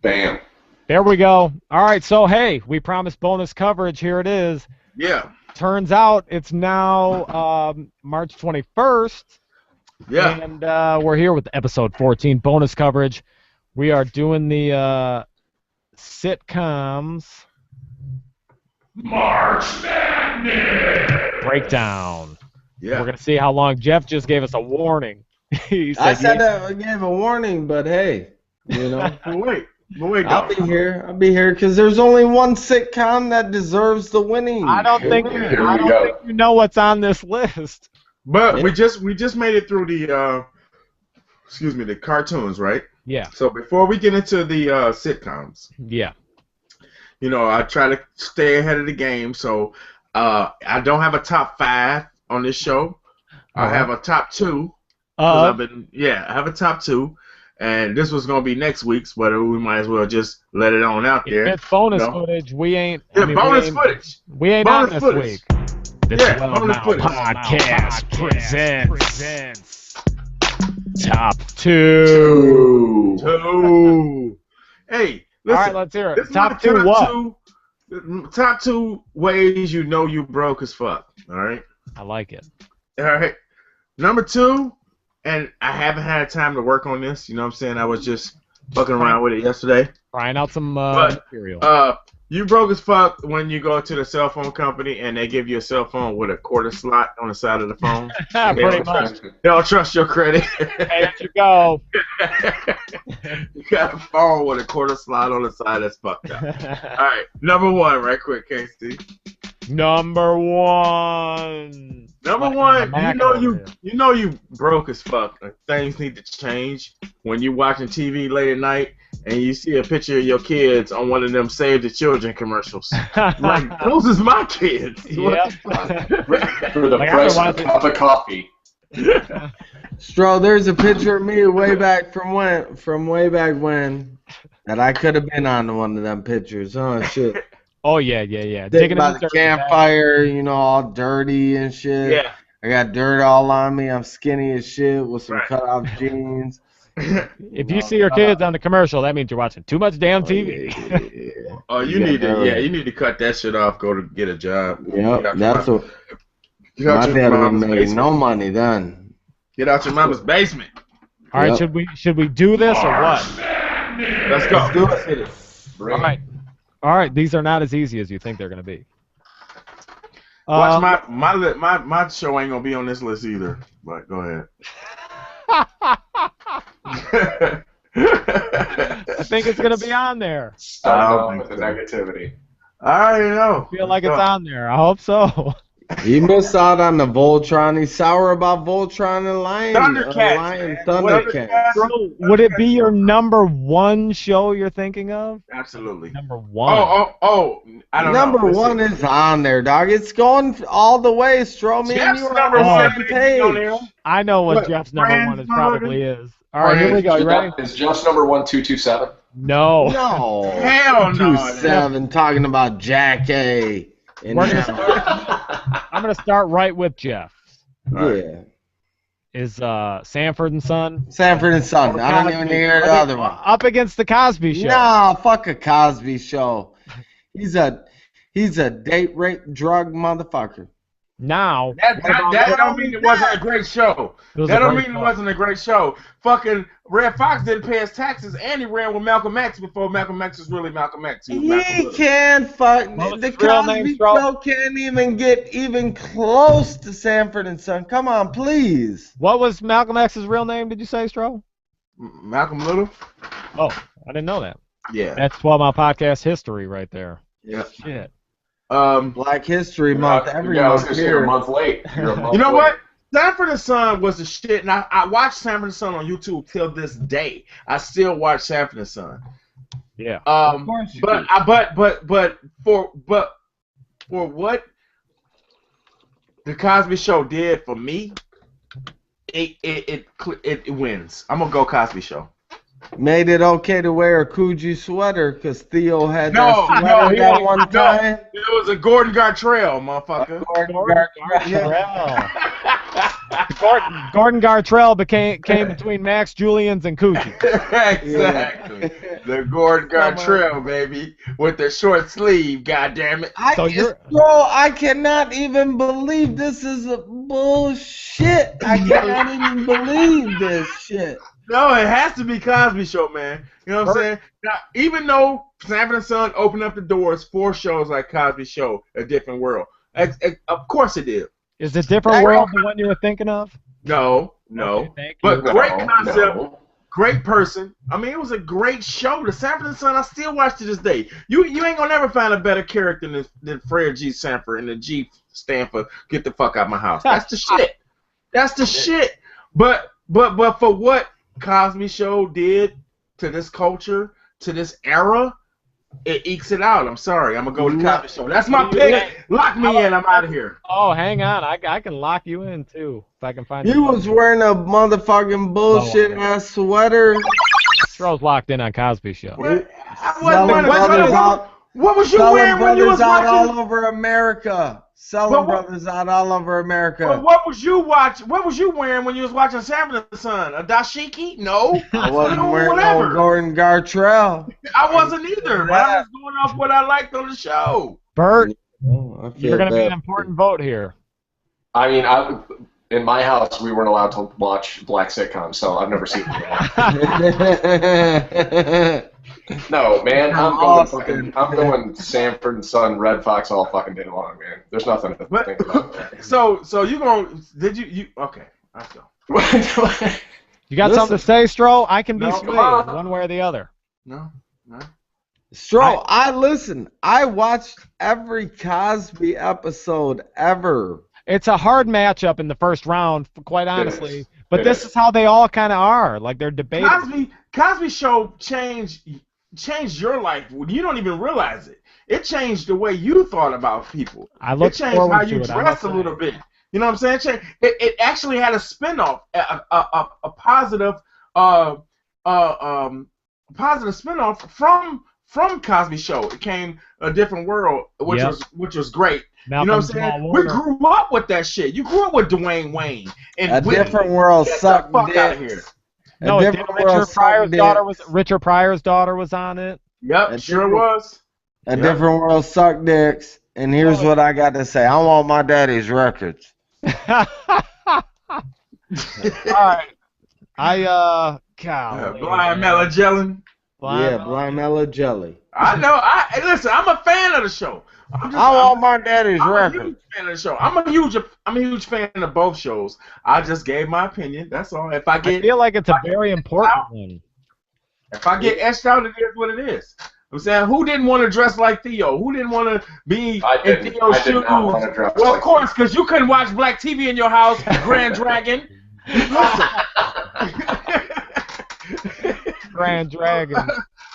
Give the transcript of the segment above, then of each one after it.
Bam. There we go. All right, so hey, we promised bonus coverage. Here it is. Yeah. Turns out it's now March 21st. Yeah. And we're here with episode 14, bonus coverage. We are doing the sitcoms March Madness breakdown. Yeah. We're going to see how long. Jeff just gave us a warning. He I said I gave a warning, but hey, you know. Wait, I'll be here because there's only one sitcom that deserves the winning. I don't think you know what's on this list. But we just made it through the the cartoons, right? Yeah. So before we get into the sitcoms, Yeah. you know, I try to stay ahead of the game. So I don't have a top 5 on this show. I have a top 2. I have a top 2. And this was going to be next week's, but we might as well just let it on out there. If it's bonus footage, we ain't. Bonus footage. We ain't on this week. This bonus footage. Podcast presents top 2. Hey, listen. All right, let's hear it. This is Top the 2 what? Top 2 ways you know you broke as fuck. All right? I like it. All right. Number 2, and I haven't had time to work on this. You know what I'm saying? I was just fucking around with it yesterday. Trying out some material. You broke as fuck when you go to the cell phone company and they give you a cell phone with a quarter slot on the side of the phone. Pretty much. They don't trust your credit. There you go. You got a phone with a quarter slot on the side. That's fucked up. All right, number 1, right quick, Casey. Number 1. Number 1, you know you broke as fuck. Things need to change when you watching TV late at night and you see a picture of your kids on one of them Save the Children commercials. Like, those is my kids. Yep. For the price of a cup of coffee. Stro, there's a picture of me way back when, that I could have been on one of them pictures. Oh shit. Oh yeah. Digging by the campfire, you know, all dirty and shit. Yeah. I got dirt all on me. I'm skinny as shit with some cut off jeans. If you see your kids on the commercial, that means you're watching too much damn TV. Oh, you need to cut that shit off. Go to get a job. Yeah, that's what. My dad wouldn't make no money then. Get out your mama's basement. All right, should we do this or what? Let's go. Let's do it. All right. These are not as easy as you think they're gonna be. Watch my show ain't gonna be on this list either. But go ahead. I think it's gonna be on there. Stop with the negativity. I already know. I feel like it's on there. I hope so. You missed out on the Voltron. He's sour about Voltron and Lion. Thundercats. Thundercats. Bro, would it be your number 1 show you're thinking of? Absolutely. Number 1. Oh! I don't know. Number 1 is on there, dog. It's going all the way. Stro, me and you are on the same page. I know what Jeff's number 1 probably is. All right, here we go. You ready? Is Jeff's number 1 227? No. No. Hell no. 227 talking about Jack A. I'm gonna start right with Jeff. Yeah. Is Sanford and Son? Sanford and Son. I don't even hear the other one. Up against the Cosby Show. No, fuck a Cosby Show. He's a date rape drug motherfucker. Now that don't mean it wasn't a great show. That don't mean it wasn't a great show. Fucking Red Fox didn't pay his taxes, and he ran with Malcolm X before Malcolm X was really Malcolm X. He can't fuck. The Cosby Show can't even get even close to Sanford and Son. Come on, please. What was Malcolm X's real name? Did you say, Stro? Malcolm Little. Oh, I didn't know that. Yeah. That's 12-mile podcast history right there. Yeah. Shit. Black History Month every month here. A month late. You know what? Sanford and Son was the shit, and I watched Sanford and Son on YouTube till this day. I still watch Sanford and Son. Yeah. Of course you do. But for what the Cosby Show did for me, it wins. I'm gonna go Cosby Show. Made it okay to wear a Coogee sweater because Theo had that sweater that one time. It was a Gordon Gartrell, motherfucker. Gordon Gartrell. Gordon Gartrell came between Max Julians and Coochie. Exactly. The Gordon Gartrell, baby, with the short sleeve. God damn it. I cannot even believe this is a bullshit. I cannot even believe this shit. No, it has to be Cosby Show, man. You know what I'm saying? Now, even though Sanford and Son opened up the doors for shows like Cosby Show, A Different World, of course it did. Is it Different World the one you were thinking of? No. Okay, but great concept, great person. I mean, it was a great show. The Sanford and Son, I still watch to this day. You ain't gonna never find a better character than Fred G. Sanford, and the G stand for get the fuck out of my house. That's the shit. That's the shit. But for what Cosby Show did to this culture, to this era, it ekes it out. I'm sorry. I'm going to go to Cosby Show. That's my pick. Lock me in. I'm out of here. Oh, hang on. I can lock you in, too, if I can find you. You was wearing a motherfucking bullshit-ass sweater. Stroh's locked in on Cosby Show. What was you wearing when you was watching? All over America. Selling Brothers out all over America. But what was you wearing when you was watching Sanford and Son? A dashiki? No. I wasn't wearing no Gordon Gartrell. I wasn't either. But I was going off what I liked on the show. Bert, you're going to be an important vote here. I mean, in my house, we weren't allowed to watch black sitcoms, so I've never seen it. No, man, I'm going Sanford and Son, Red Fox all fucking day long, man. There's nothing to think about. So you going? Okay? Let's go. You got something to say, Stroh? I can be swayed one way or the other. No. Stroh, I watched every Cosby episode ever. It's a hard matchup in the first round, quite honestly. But this is how they all kind of are. Like, they're debating. Cosby Show changed your life. You don't even realize it. It changed the way you thought about people. It changed how you dress a little bit. You know what I'm saying? It actually had a spinoff, a positive spinoff from Cosby Show. It came A Different World, which was great. Malcolm, you know what I'm saying? We grew up with that shit. You grew up with Dwayne Wayne and A Different World sucked dick. Out of here. No, Richard Pryor's daughter was on it. Yep, sure was. A Different World sucked dicks. And here's what I got to say. I want my daddy's records. All right. Blind Mellow Jelly. Blind Mellow Jelly. I know. Listen, I'm a fan of the show. I want my daddy's records. I'm a huge fan of the show. I'm a huge fan of both shows. I just gave my opinion. That's all. I feel like it's a very important one. If I get etched out, it is what it is. I'm saying, who didn't want to dress like Theo? Who didn't want to be in Theo's shoes? Well, of course, because you couldn't watch black TV in your house, Grand Dragon. Grand Dragon.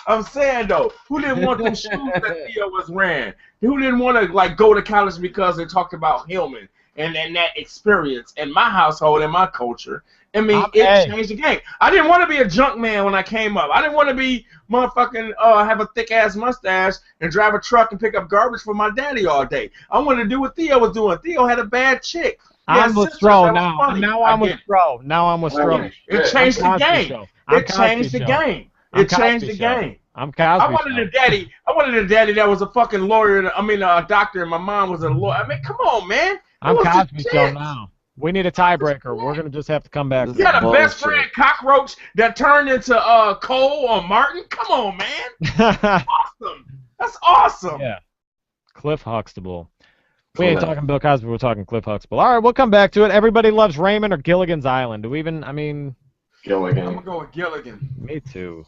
I'm saying, though, who didn't want them shoes that Theo was wearing? Who didn't want to go to college because they talked about Hillman and that experience in my household, in my culture? I mean, it changed the game. I didn't want to be a junk man when I came up. I didn't want to be motherfucking have a thick-ass mustache and drive a truck and pick up garbage for my daddy all day. I wanted to do what Theo was doing. Theo had a bad chick. I'm with Stroh now. Now I'm with Stroh. It changed the game. It changed the game. It changed the game. I'm Cosby. I wanted a daddy that was a fucking lawyer. I mean, a doctor, and my mom was a lawyer. I mean, come on, man. I'm Cosby Show now. We need a tiebreaker. We're gonna just have to come back. You got a best friend cockroach that turned into Cole or Martin. Come on, man. Awesome. That's awesome. Yeah. Cliff Huxtable. We ain't talking Bill Cosby. We're talking Cliff Huxtable. All right, we'll come back to it. Everybody loves Raymond or Gilligan's Island. Do we even? I mean. Gilligan. I'm gonna go with Gilligan. Me too.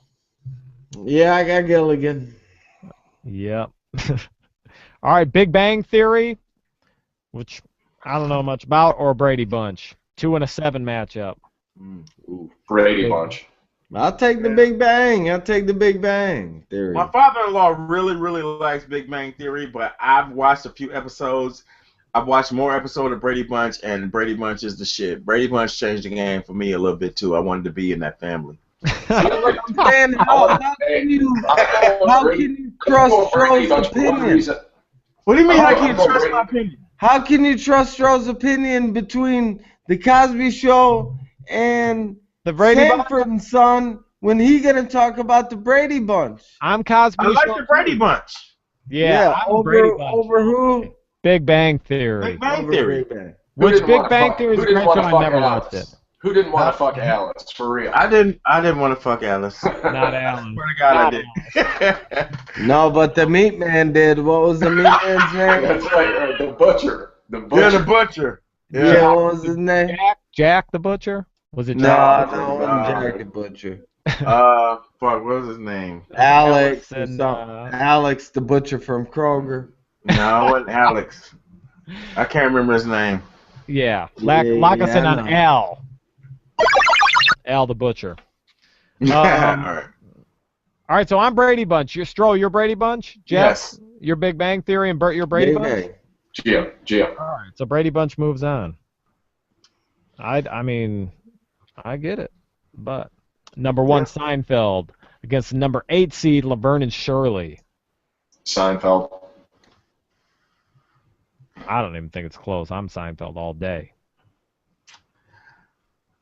Yeah, I got Gilligan. Yep. All right, Big Bang Theory, which I don't know much about, or Brady Bunch. 2 and a 7 matchup. Ooh, Brady Bunch. I'll take the Big Bang. I'll take the Big Bang Theory. My father-in-law really, really likes Big Bang Theory, but I've watched a few episodes. I've watched more episodes of Brady Bunch, and Brady Bunch is the shit. Brady Bunch changed the game for me a little bit, too. I wanted to be in that family. How can you trust Stroh's opinion? What do you mean I can't trust my opinion? How can you trust Stroh's opinion between The Cosby Show and The Brady Sanford and Son. When he gonna talk about the Brady Bunch? I'm Cosby I like Show the Brady too. Bunch. Yeah, I'm a Brady Bunch. Over who? Big Bang Theory. Big Bang Theory. Big Bang. Which Big Bang Theory is a great show. I never watched it. Who didn't want to fuck Alice? For real. I didn't want to fuck Alice. Not Alan. Swear to God, I did. No, but the Meat Man did. What was the Meat Man's name? That's right. The Butcher. The Butcher. Yeah, the Butcher. Yeah, what was his name? Jack the Butcher? Was it No, Jack? no, it wasn't Jack the Butcher. Fuck, what was his name? Alex and, Alex the Butcher from Kroger. No, it wasn't Alex. I can't remember his name. Yeah. Lock us in on Al. Al the Butcher. All right, so I'm Brady Bunch. You're Stroh, you're Brady Bunch? Jeff, Yes. You're Big Bang Theory, and Bert, you're Brady Bunch? Jim. All right, so Brady Bunch moves on. I mean, I get it. But number 1, Seinfeld, against the number 8 seed, Laverne and Shirley. Seinfeld. I don't even think it's close. I'm Seinfeld all day.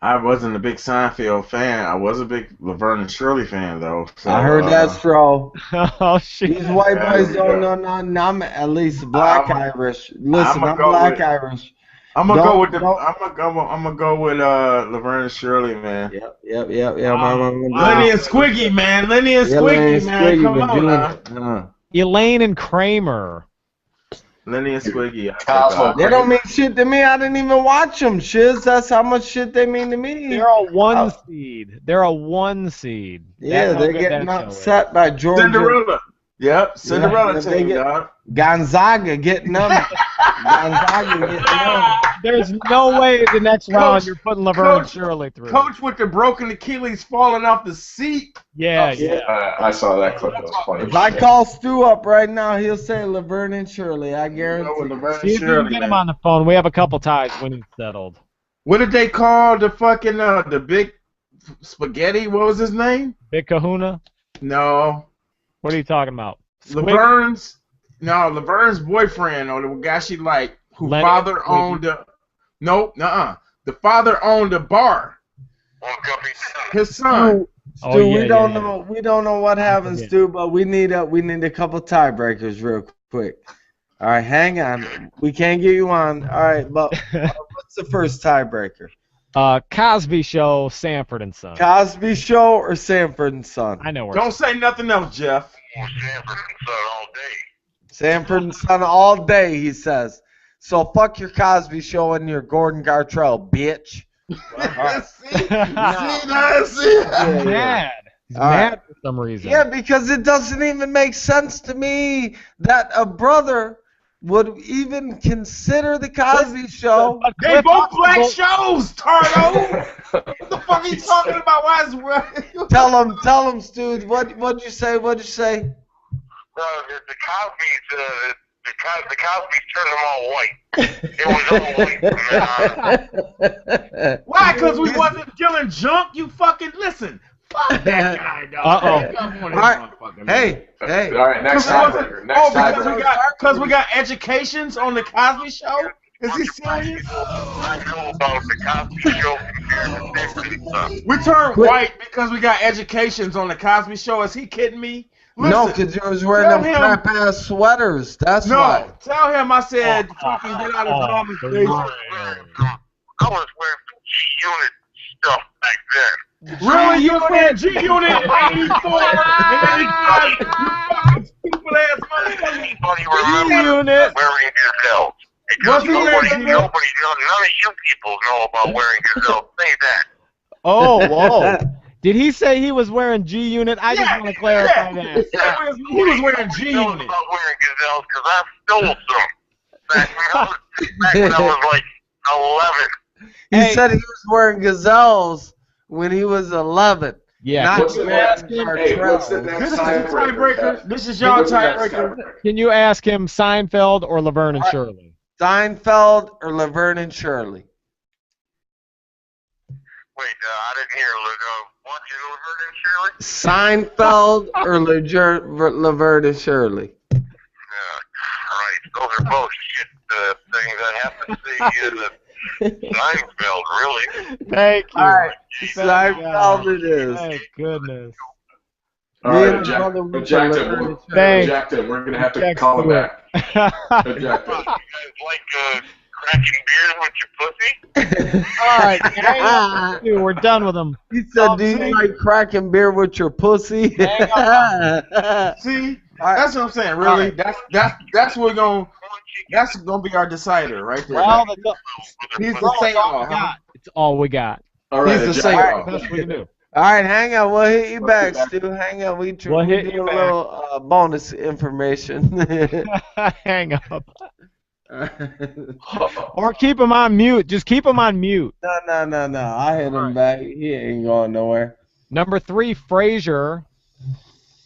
I wasn't a big Seinfeld fan. I was a big Laverne and Shirley fan, though. So, I heard that, Stroh. Oh, shit. These white boys don't know nothing. I'm at least black Irish. Listen, I'm black Irish. I'm gonna go with Laverne and Shirley, man. Yep. Lenny and Squiggy, man. Lenny and Squiggy, man. Come on now. Elaine and Kramer. Lenny and Squiggy. They don't mean shit to me. I didn't even watch them, shiz. That's how much shit they mean to me. They're a 1 seed. They're a 1 seed. Yeah, they're getting upset by Georgia. Cinderella. Yep, Cinderella team, dog. Gonzaga getting them. There's no way the next round you're putting Laverne and Shirley through. Coach with the broken Achilles falling off the seat. Yeah. I saw that clip. That was funny. If I call Stu up right now, he'll say Laverne and Shirley. I guarantee. See if you can get him on the phone. We have a couple ties when he's settled. What did they call the fucking the big spaghetti? What was his name? Big Kahuna? No. What are you talking about? Laverne's boyfriend, or the guy she liked, who Lenny father owned the. Nope, the father owned a bar. His son. Stu, we don't know what happens, Stu, but we need a couple tiebreakers real quick. All right, hang on. We can't get you on. All right, but what's the first tiebreaker? Cosby Show, Sanford and Son. Cosby Show or Sanford and Son? I know where. Don't say nothing else, Jeff. Sanford and Son all day. Sanford and Son all day, he says. So fuck your Cosby Show and your Gordon Gartrell, bitch. See? He's mad. He's mad for some reason. Yeah, because it doesn't even make sense to me that a brother would even consider the Cosby Show. They both black shows, Tardo. What the fuck are you talking about? Why is Tell him, Stu. What'd you say? The Cosby's turned them all white. It was all white. Why? Because we wasn't killing junk. You fucking listen. Fuck that guy, dog. All right. Hey. All right, next tiebreaker. Because we got educations on the Cosby Show. Is he serious? I know about the Cosby Show compared to Sanford and Son. We turned white because we got educations on the Cosby Show. Is he kidding me? Listen, no, because you was wearing them crap ass sweaters. That's why. Tell him I said fucking get out of his mama's face. I was wearing some G-Unit stuff back then. Really? You were wearing G-Unit in 84 and 85? You fucking stupid ass motherfucker. G-Unit wearing Gazelles. Because none of you people know about wearing Gazelles. Say that. Oh, whoa. Did he say he was wearing G-Unit? I just want to clarify that. He was wearing G-Unit. I was about wearing Gazelles because I stole some. Back when I was like 11. He said he was wearing Gazelles when he was 11. Yeah. What's the next tiebreaker? This is your tiebreaker. Can you ask him Seinfeld or Laverne and Shirley? Seinfeld or Laverne and Shirley? Wait, I didn't hear. What, Laverne and Shirley? Seinfeld or Laverne and Shirley? Right. Those are both shit things I have to see in the Seinfeld, really? Thank you. All right, Thank Seinfeld God. it is. Thank goodness. All Me right, and his brother went to eject him. Laverne and Thanks. Eject him. We're gonna have to Eject call him Stewart. back. Eject him. You guys like cracking beers with your pussy? All right, hang up. Dude, we're done with them. He said, "Do you Thank like cracking beer with your pussy?" See, that's what I'm saying. Really, that's what that's gonna be our decider right there. Well, He's the say-all. it's all we got. All right, He's the eject him. say-all. Best we can do. All right, hang on. We'll hit you back, Stu. Hang on. We We'll hit do you a back. little bonus information. Hang up. Or keep him on mute. Just keep him on mute. No. I hit him back. He ain't going nowhere. Number 3, Frazier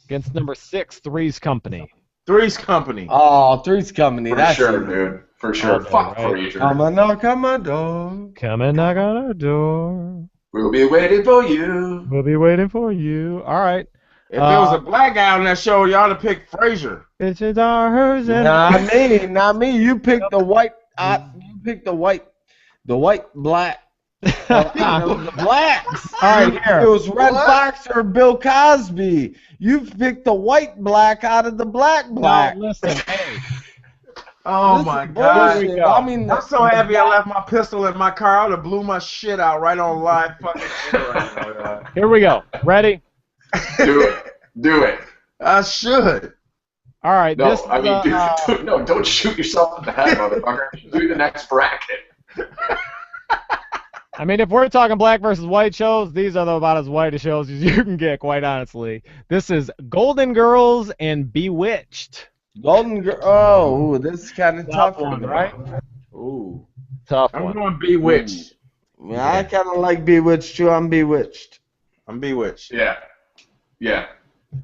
against number 6, Three's Company. Three's Company. Oh, Three's Company. For That's sure, it. dude. For sure. Okay, Fuck right. Frazier. Come on, knock on my door. Come and knock on our door. We'll be waiting for you. We'll be waiting for you. All right. If there was a black guy on that show, y'all would pick Frazier. It's ours and Not me. You picked the white. You picked the white black. It was the blacks. All right, here. It was Red Fox or Bill Cosby. You picked the white black out of the black. Now, listen, hey. Oh This my is God! bullshit. I mean, I'm so happy I left my pistol in my car. I would have blew my shit out right on live fucking air right now. Here we go. Ready? Do it. Do it. I should. All right. No, this I mean, is, dude, no, don't shoot yourself in the head, motherfucker. Do the next bracket. I mean, if we're talking black versus white shows, these are about as white a shows as you can get, quite honestly. This is Golden Girls and Bewitched. Golden Girl. Oh, this is kind of tough one, one, right? Ooh. Tough I'm one. going Bewitched. Yeah, I kind of like Bewitched too. I'm Bewitched. I'm Bewitched. Yeah. Yeah.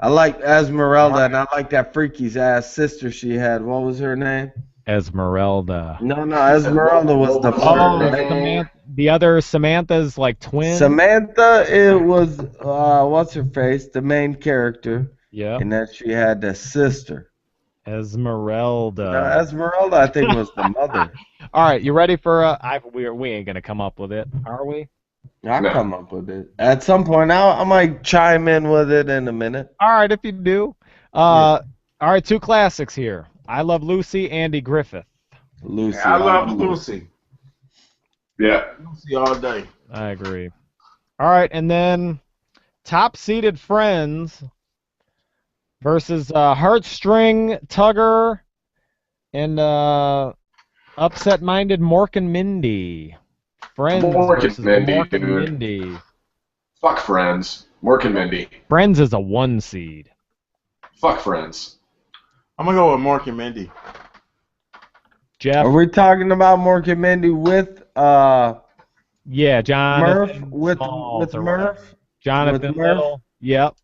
I like Esmeralda, and I like that freaky's ass sister she had. What was her name? Esmeralda. No, Esmeralda was the Oh, the other Samantha's like twin. Samantha, it was what's her face, the main character. Yeah. And then she had the sister. Esmeralda. No, Esmeralda, I think, was the mother. All right, you ready for we ain't gonna come up with it, are we? I'll come up with it at some point. I might chime in with it in a minute. All right, if you do. All right, 2 classics here. I Love Lucy, Andy Griffith. Lucy. I love Lucy. Yeah. Lucy all day. I agree. All right, and then top-seeded Friends versus Heartstring Tugger and upset-minded Mork and Mindy. Friends versus Mork and Mindy. Fuck Friends. Mork and Mindy. Friends is a 1 seed. Fuck Friends. I'm going to go with Mork and Mindy. Jeff? Are we talking about Mork and Mindy with yeah, John. Murph with Murph? Jonathan with Murph? Little. Yep.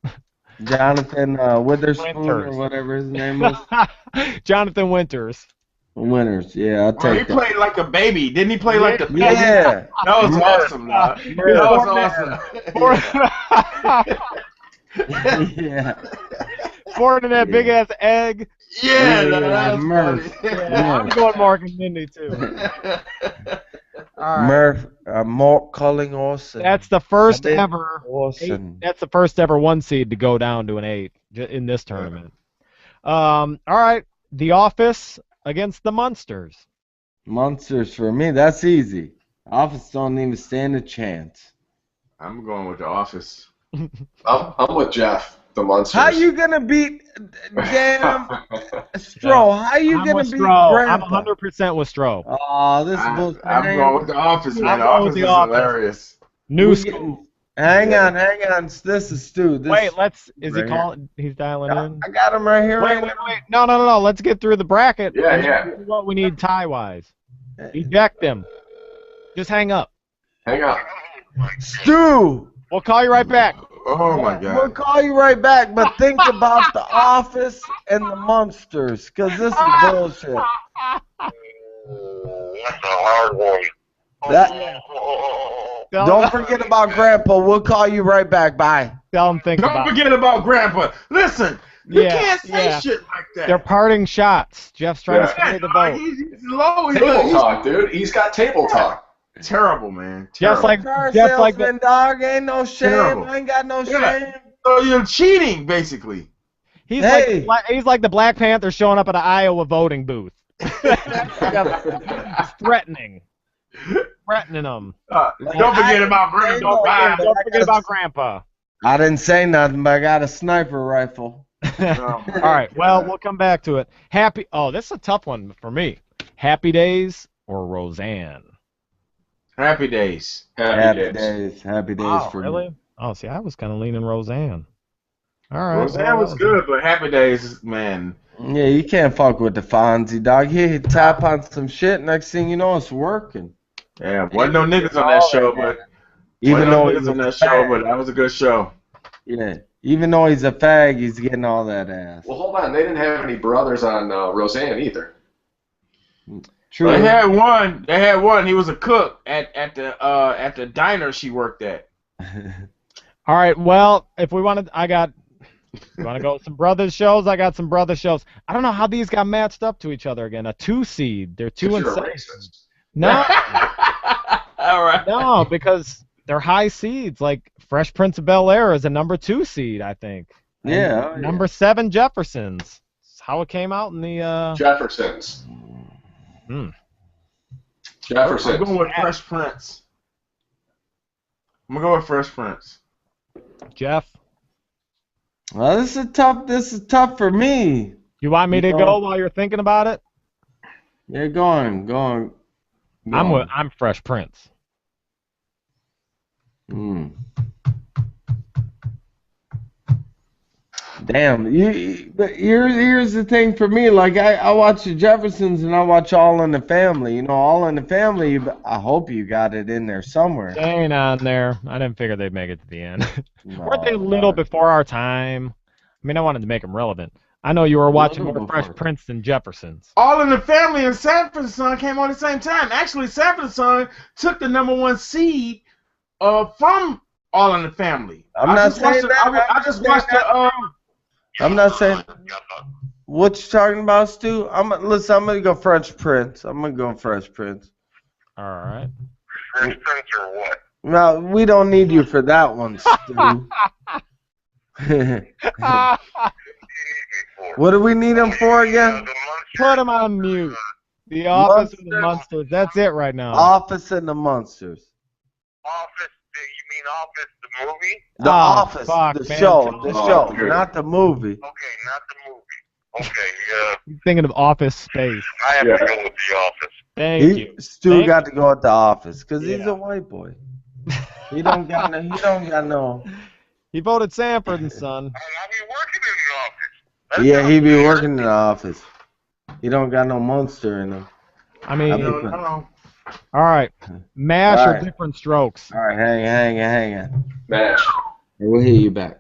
Jonathan Witherspoon or whatever his name was. Jonathan Winters. Winners, yeah, I'll take He played like a baby. Didn't he play like the baby? Yeah. That was awesome, man. That was awesome. Yeah. Born in that big-ass egg. Yeah, Yeah, that was Murph. funny. Yeah, I'm going Mork and Mindy, too. Murph, Mark Culling Orson. That's the first ever. Orson. That's the first ever 1 seed to go down to an 8 in this tournament. All right, The Office against the Munsters. Munsters for me, that's easy. Office don't even stand a chance. I'm going with The Office. I'm with Jeff. The Munsters. How you gonna beat damn Stroh? How you gonna beat Stroh. Grandpa? I'm 100% with Stroh. Oh, this is bullshit. I'm going with The Office, man. The going with Office The is Office. hilarious. New school. Hang on. This is Stu. Wait, is he right calling? He's dialing in. I got him right here. Wait. No. Let's get through the bracket. Yeah. What we need tie-wise. Eject him. Just hang up. Hang on. Stu. We'll call you right back. Oh, my We'll God. call you right back, but think about The Office and the Munsters, because this is bullshit. That's a hard one. Don't forget about Grandpa. We'll call you right back. Bye. Tell him think Don't about it. forget about Grandpa. Listen, you can't say shit like that. They're parting shots. Jeff's trying to sway the vote. He's low. Table talk, dude. He's got table talk. Terrible, man. Just Terrible. like the dog, ain't no shame. Terrible. I ain't got no Yeah. shame. So you're cheating, basically. he's Hey. like the Black Panther showing up at an Iowa voting booth. He's threatening them. Don't forget about Grandpa. Don't forget about Grandpa. I didn't say nothing, but I got a sniper rifle. All right. Well, we'll come back to it. This is a tough one for me. Happy Days or Roseanne? Happy Days. Happy days. Happy days Oh, for really? me. Oh, see, I was kind of leaning Roseanne. All right. Roseanne was good, but Happy Days, man. Yeah, you can't fuck with the Fonzie, dog. He tap on some shit. Next thing you know, it's working. Yeah, wasn't no niggas on that show, but that was a good show. Yeah, even though he's a fag, he's getting all that ass. Well, hold on. They didn't have any brothers on Roseanne either. True. They had one. They had one. He was a cook at the diner she worked at. All right. Well, if we want to, you want to go with some brothers shows? I got some brother shows. I don't know how these got matched up to each other again. A 2 seed. They're 2 and 7. No. All right. No, because they're high seeds. Like Fresh Prince of Bel-Air is a number 2 seed, I think. Yeah. And number 7 Jeffersons. That's how it came out in the Jeffersons. Jeffersons. I'm going with Fresh Prince. I'm gonna go with Fresh Prince. Jeff. Well, this is tough for me. You want me to go while you're thinking about it? Yeah, go on. I'm Fresh Prince. Damn, but here's the thing for me. Like I watch the Jeffersons and I watch All in the Family. You know, All in the Family. I hope you got it in there somewhere. They ain't on there. I didn't figure they'd make it to the end. Weren't they a little before our time? I mean, I wanted to make them relevant. I know you were watching more Fresh Prince than Jeffersons. All in the Family and Sanford and Son came on at the same time. Actually, Sanford and Son took the number 1 seed from All in the Family. I'm not saying what you talking about, Stu. I'm gonna go Fresh Prince. I'm gonna go Fresh Prince. All right. Fresh Prince or what? No, we don't need you for that one, Stu. What do we need him for again? Put him on mute. The Office and the Munsters. That's it right now. Office and the Munsters. Office? You mean Office the movie? The Office, fuck, the man. show, not the movie. Okay, not the movie. Okay, yeah. I'm thinking of Office Space. I have to go with The Office. Thank you. Stu got to go with the Office because he's a white boy. He don't got no. He voted Sanford and Son. I'll be working in the office. Yeah, he be working in the office. He don't got no monster in him. I mean, No. all right. MASH All or right. Different Strokes? All right, hang on. MASH. We'll hear you back.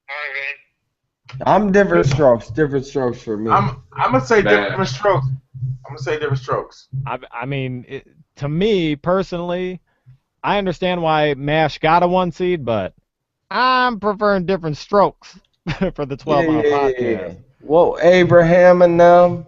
Okay. I'm Different Strokes for me. I'm gonna say Man. Different Strokes. I'm gonna say Different Strokes. I mean, to me personally, I understand why MASH got a 1 seed, but I'm preferring Different Strokes for the 12-hour podcast. Whoa, Abraham and them.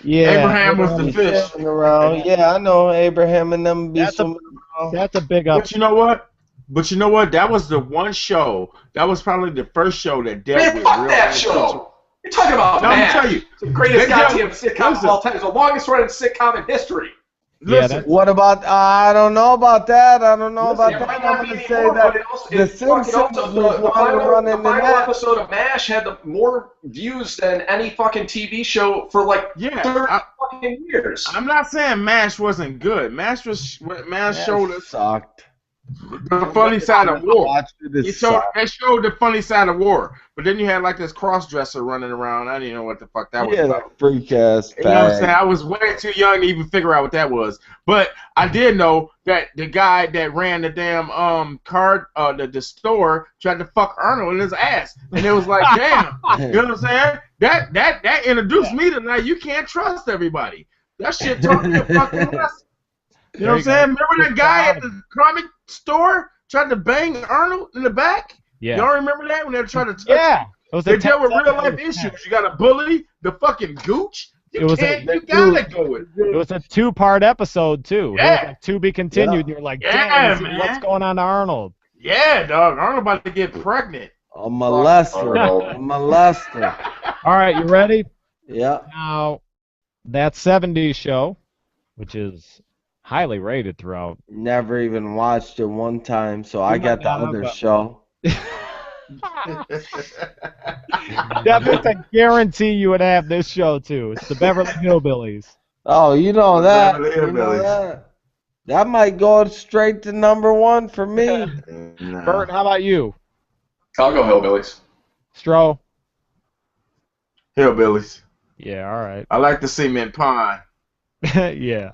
Yeah, Abraham was the fish. Around. Yeah, I know Abraham and them be swimming around. that's a big up. But you know what? That was the one show. That was probably the first show that dealt Man, with fuck real that life show. You're talking about Now, I'm MASH. gonna tell you. It's the greatest They dealt- goddamn sitcom of all time. It's the longest running sitcom in history. Listen, What about? I don't know about that. It I'm might gonna not be say anymore, that but it also, the it fucking Simpsons also, was the one final, running the the final net. episode of MASH had more views than any fucking TV show for like 30 fucking years. I'm not saying MASH wasn't good. MASH showed us sucked. the funny side of war. Watched it, it They sucked. showed the funny side of war. But then you had like this cross-dresser running around. I didn't know what the fuck that was Yeah, about. that freak ass. You know what I'm saying? I was way too young to even figure out what that was. But I did know that the guy that ran the damn the store tried to fuck Arnold in his ass. And it was like, damn. You know what I'm saying? That introduced me to like you can't trust everybody. That shit taught me a fucking lesson. You know what I'm saying? Remember that guy at the comic store tried to bang Arnold in the back? Yeah. Y'all remember that when they were trying to touch Yeah. It was They a dealt with 10 real life episode. issues. You got a bully, the fucking gooch, You gotta go with it. It was a 2-part episode too. Yeah. It was like to be continued. And you're like, damn, man. what's going on to Arnold? Yeah, dog. Arnold about to get pregnant. A molester. A molester. All right, you ready? Yeah. Now, that 70s show, which is highly rated throughout. Never even watched it one time, so I got the other show. That's a guarantee you would have this show too. It's the Beverly Hillbillies. Oh, you know that. Beverly You know Hillbillies. that. That might go straight to #1 for me. Nah. Bert, how about you? I'll go Hillbillies. Stro? Hillbillies. Yeah, all right. I like the cement pond. Yeah.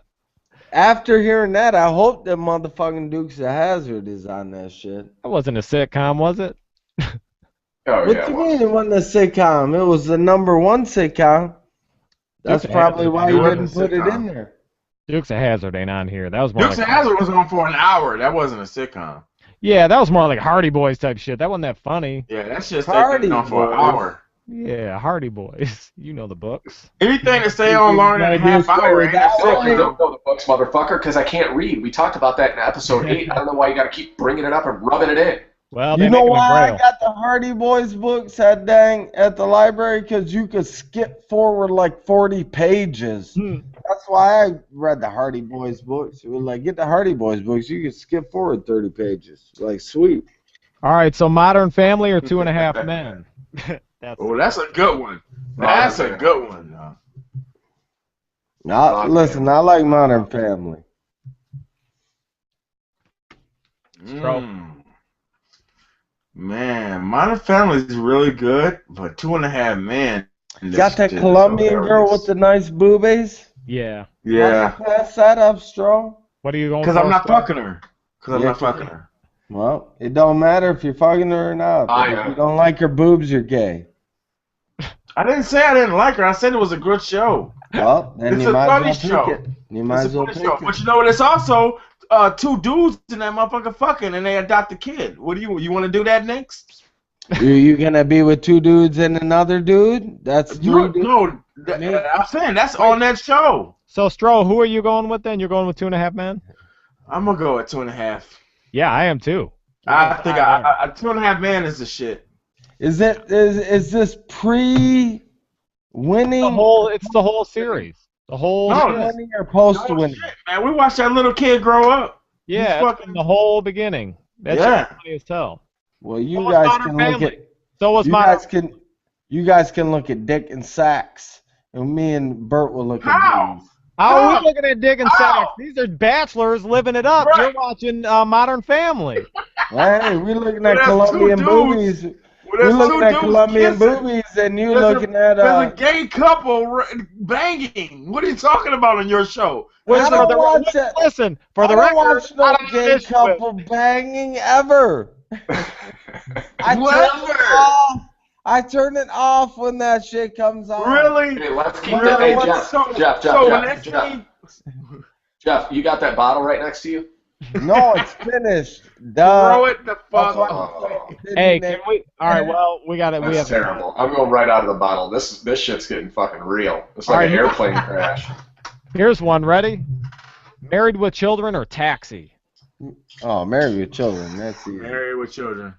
After hearing that, I hope that motherfucking Dukes of Hazzard is on that shit. That wasn't a sitcom, was it? Oh, What yeah. do you mean it wasn't a sitcom? It was the #1 sitcom. That's Dukes of probably Hazzard. why It you wasn't didn't put it sitcom. in there. Dukes of Hazzard ain't on here. That was more Dukes like of Hazzard was on for an hour. That wasn't a sitcom. Yeah, that was more like Hardy Boys type shit. That wasn't that funny. Yeah, that's just Hardy on for an Boys. hour. Yeah, Hardy Boys. You know the books. Anything to stay on longer than a half hour ain't a No, you sitcom. don't know the books, motherfucker, because I can't read. We talked about that in episode 8. I don't know why you got to keep bringing it up and rubbing it in. Well, they You know make them in why I Braille. got the Hardy Boys books at the library? Because you could skip forward like 40 pages. That's why I read the Hardy Boys books. It was like, get the Hardy Boys books. You could skip forward 30 pages. Like, sweet. All right, so Modern Family or 2.5 Men? Oh, that's a good one. That's a good one. Listen, I like Modern Family. Man, Modern Family is really good, but 2.5 Men. Got that Colombian girl with the nice boobies? Yeah. Yeah. Pass that up, Stro. What are you going for? Because I'm not Stro? fucking her. Because I'm not fucking her. Well, it don't matter if you're fucking her or not. But if you don't like her boobs, you're gay. I didn't say I didn't like her. I said it was a good show. Well, then It's you a might funny as well show. pick it. You might It's as a well funny pick show. it. But you know what? It's also 2 dudes in that motherfucker fucking, and they adopt a kid. What do you want to do that next? You gonna be with 2 dudes and another dude? That's 3 dudes. No, I'm saying that's on that show. So, Stro, who are you going with then? You're going with 2.5 Men? I'm gonna go at 2.5. Yeah, I am too. I think 2.5 Men is the shit. Is this pre-winning? It's the whole series. The whole No, shit. Winning or post-winning? Shit, man, we watched that little kid grow up. Yeah, He's it's from the whole beginning. That's Yeah. funny as hell. Well, you So was guys Modern can look Family. at So was you guys can look at Dick and Sax, and me and Bert will look How? at these. How are How? we looking at Dick and How? Sax? These are bachelors living it up. Right. You're watching Modern Family. Hey, we're looking at Well, that's Colombian 2 boobies. dudes. We're looking at Colombian boobies, and you looking at There's a gay couple banging. What are you talking about on your show? I don't watch that. Listen, for the I don't record, watch no I don't gay have issue with- couple banging ever. I turn it off when that shit comes on. Really? Hey, let's keep Really? that. Hey, What- Jeff, you got that bottle right next to you? No, it's finished. Throw it the That's fuck why off. I'm saying Hey, it. can we? All right, well, we got it. We That's have terrible. I'm going right out of the bottle. This shit's getting fucking real. It's like All an right. airplane crash. Here's one. Ready? Married with Children or Taxi? Oh, Married with Children. That's easy. Married with Children.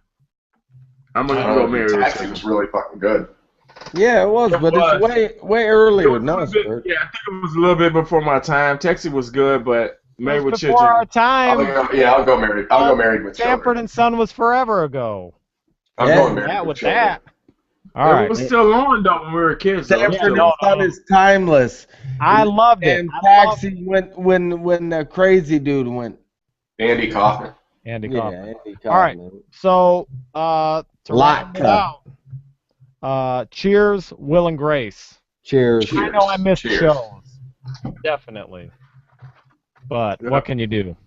I'm gonna go Married with Taxi Children. was really fucking good. Yeah, it was, but was. it's way It earlier was than a little us, bit- Bert. yeah, I think it was a little bit before my time. Taxi was good, but Married with Before our Children. time. I'll go married. I'll go Married with Sanford Children. and Son was forever ago. I'm Yeah, going Married That with with Children. that. All It right. was still on though when we were kids. Though. It was Sanford still and on. Son is timeless. I loved it. And I loved Taxi went when the crazy dude went. Andy Kaufman. Andy Yeah, Kaufman. Andy All right. Kaufman. So, to round it Latka. out, Cheers, Will and Grace. Cheers. Cheers. I know I missed Cheers. shows. Definitely. But Yeah. what can you do?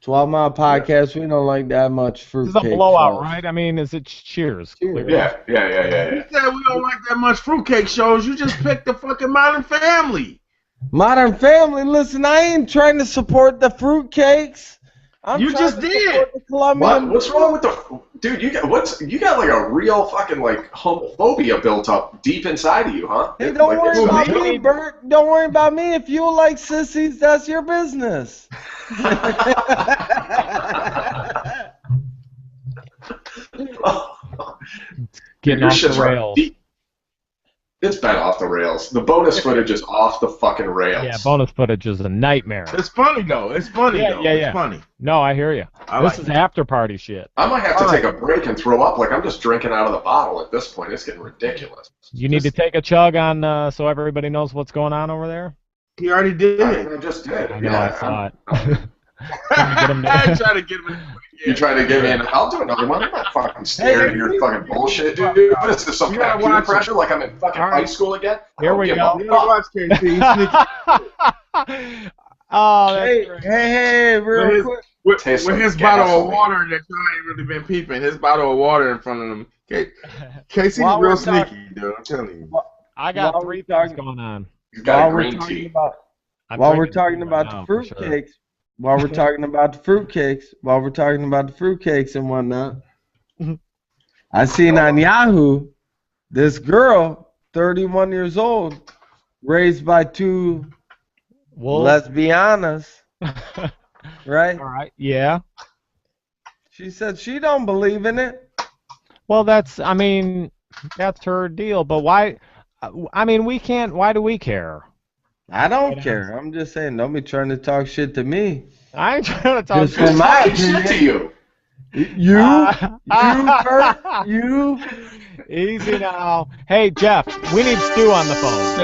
12-mile podcast. We don't like that much This fruitcake. is a blowout, shows. right? I mean, is it Cheers? Cheers. Clearly. Yeah. You said we don't like that much fruitcake shows. You just picked the fucking Modern Family. Modern Family. Listen, I ain't trying to support the fruitcakes. You just did. What's wrong with the dude? You got like a real fucking like homophobia built up deep inside of you, huh? Hey, don't worry about me, Bert. Don't worry about me. If you like sissies, that's your business. Getting off the rails. It's been off the rails. The bonus footage is off the fucking rails. Yeah, bonus footage is a nightmare. It's funny though. It's funny though. Yeah. It's funny. No, I hear you. This is after party shit. I might have to take a break and throw up. Like I'm just drinking out of the bottle at this point. It's getting ridiculous. You need to take a chug on so everybody knows what's going on over there. He already did. I just did. I know. I saw it. I try to get him. You trying to give me I'll do another one. I'm not fucking scared of your fucking bullshit, dude. What is this, some kind of peer pressure? Like I'm in fucking high school again? Here we go. You gotta watch KC. Oh, that's great. Hey, real quick. With his bottle of water that you ain't really been peeping. His bottle of water in front of him. Casey's real sneaky, dude. I'm telling you. I got 3 things going on. He's got a green tea. While we're talking about the fruitcakes. While we're talking about the fruitcakes and whatnot, I seen on Yahoo this girl, 31 years old, raised by 2 lesbianas, right? All right, yeah. She said she don't believe in it. Well, that's her deal, but why? We can't. Why do we care? I don't care. I'm just saying, don't be trying to talk shit to me. I ain't trying to talk shit to you. You. Easy now. Hey, Jeff, we need Stu on the phone.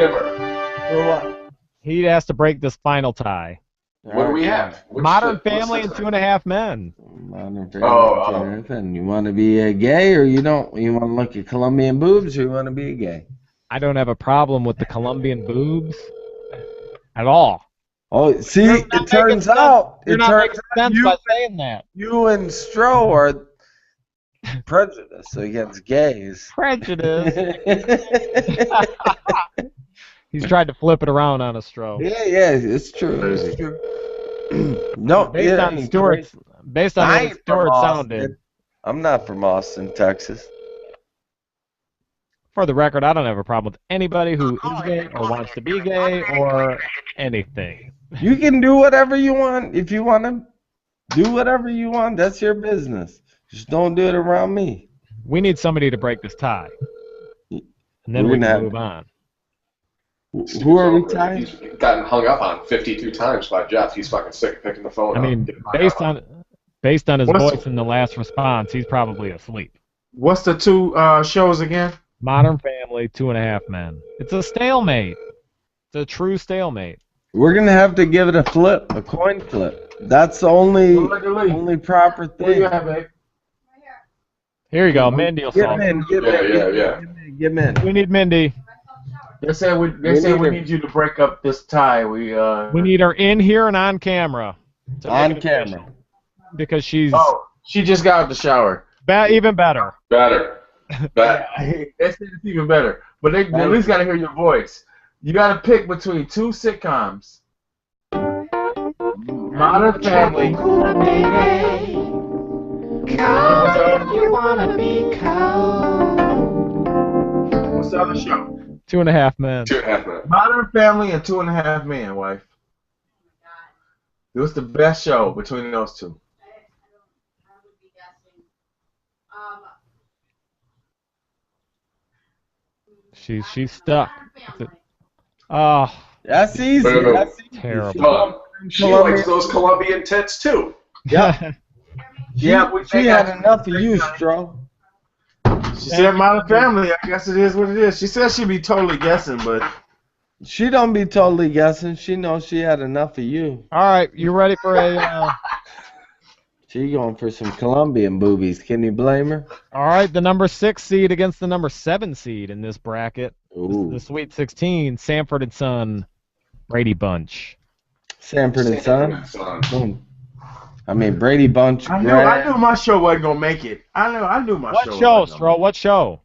For what? He has to break this final tie. What do we have? Modern Family and 2.5 Men. Modern Family and you want to be a gay or you don't? You want to look at Colombian boobs or you want to be a gay? I don't have a problem with the Colombian boobs at all. Oh, see, it turns out you're not making sense by saying that. You and Stro are prejudiced against gays. Prejudice. He's tried to flip it around on us, Stro. Yeah, it's true. It's true. No, based on how Stewart sounded. I'm not from Austin, Texas. For the record, I don't have a problem with anybody who is gay or wants to be gay or anything. You can do whatever you want. If you want to do whatever you want, that's your business. Just don't do it around me. We need somebody to break this tie. And then we can move on. Who are we tying? He's gotten hung up on 52 times by Jeff. He's fucking sick of picking the phone up. Based on his voice in the last response, he's probably asleep. What's the 2 shows again? Modern Family, 2.5 Men. It's a stalemate. It's a true stalemate. We're gonna have to give it a flip, a coin flip. That's the only proper thing. Where you at, babe? Here you go, Mindy will solve it. Get in. We need Mindy. They say we need you to break up this tie. We need her in here and on camera. On camera. Because she's. Oh, she just got out the shower. Even better. Better. They say it's even better, but they at least got to hear your voice. You got to pick between 2 sitcoms. Modern Family. What's the other show? 2.5 Men. 2.5 Men. Modern Family and 2.5 Men, wife. What's the best show between those 2? She's stuck. Oh, that's easy. That's terrible. She likes those Colombian tits too. Yeah. She had enough of you, Stro. She said Modern Family. I guess it is what it is. She said she'd be totally guessing, but she don't be totally guessing. She knows she had enough of you. All right, you ready for a? She going for some Colombian boobies. Can you blame her? All right, the number 6 seed against the number 7 seed in this bracket. Ooh. The Sweet 16, Sanford and Son, Brady Bunch. Sanford and Son. I mean Brady Bunch. I knew my show wasn't gonna make it. I knew my show. What show, Stro? What show?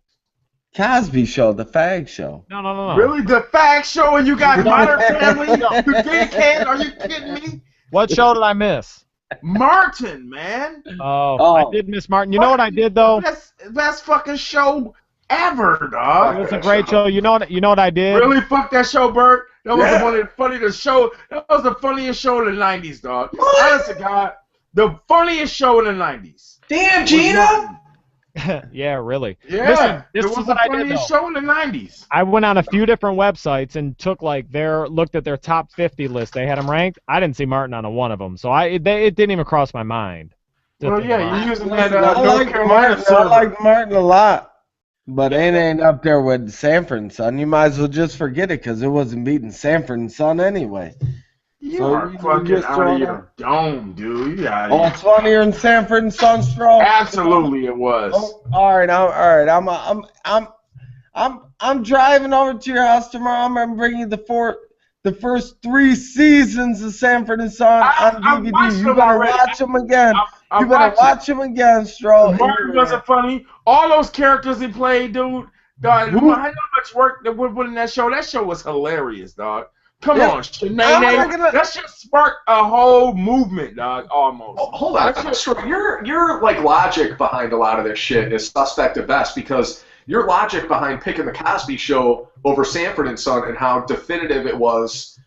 Cosby Show, the fag show. No. Really, the fag show, and you got Modern Family? You dickhead? Are you kidding me? What show did I miss? Martin, man. Oh, I did miss Martin. You know what I did though? Best fucking show ever, dog. It was a great show. You know what I did? Really, fuck that show, Bert. That was one of the funniest show. That was the funniest show in the '90s, dog. Honest to God, the funniest show in the '90s. Damn, Gina. Yeah, really. Yeah, listen, this it was is the what I did, funniest though. show in the '90s. I went on a few different websites and took looked at their top 50 list. They had them ranked. I didn't see Martin on one of them, so it didn't even cross my mind. Well, yeah, you're using that I North like Carolina Martin. I server. like Martin a lot, but it ain't up there with Sanford and Son. You might as well just forget it because it wasn't beating Sanford and Son anyway. You So are you fucking just out throw of it your dome, dude. You out Oh, of it's funnier than Sanford and Son, Stroh. Absolutely, it was. Oh, all right. I'm driving over to your house tomorrow. I'm gonna bring you the first 3 seasons of Sanford and Son on I've watched DVD. You them better already. watch them again. I You better watched watch them again, Stroh. Martin wasn't funny. All those characters he played, dude. Dog, how much work that would put in that show? That show was hilarious, dog. Come on, Shanae. That shit sparked a whole movement, dog. Almost. Hold on, your like logic behind a lot of this shit is suspect at best because your logic behind picking the Cosby Show over Sanford and Son and how definitive it was,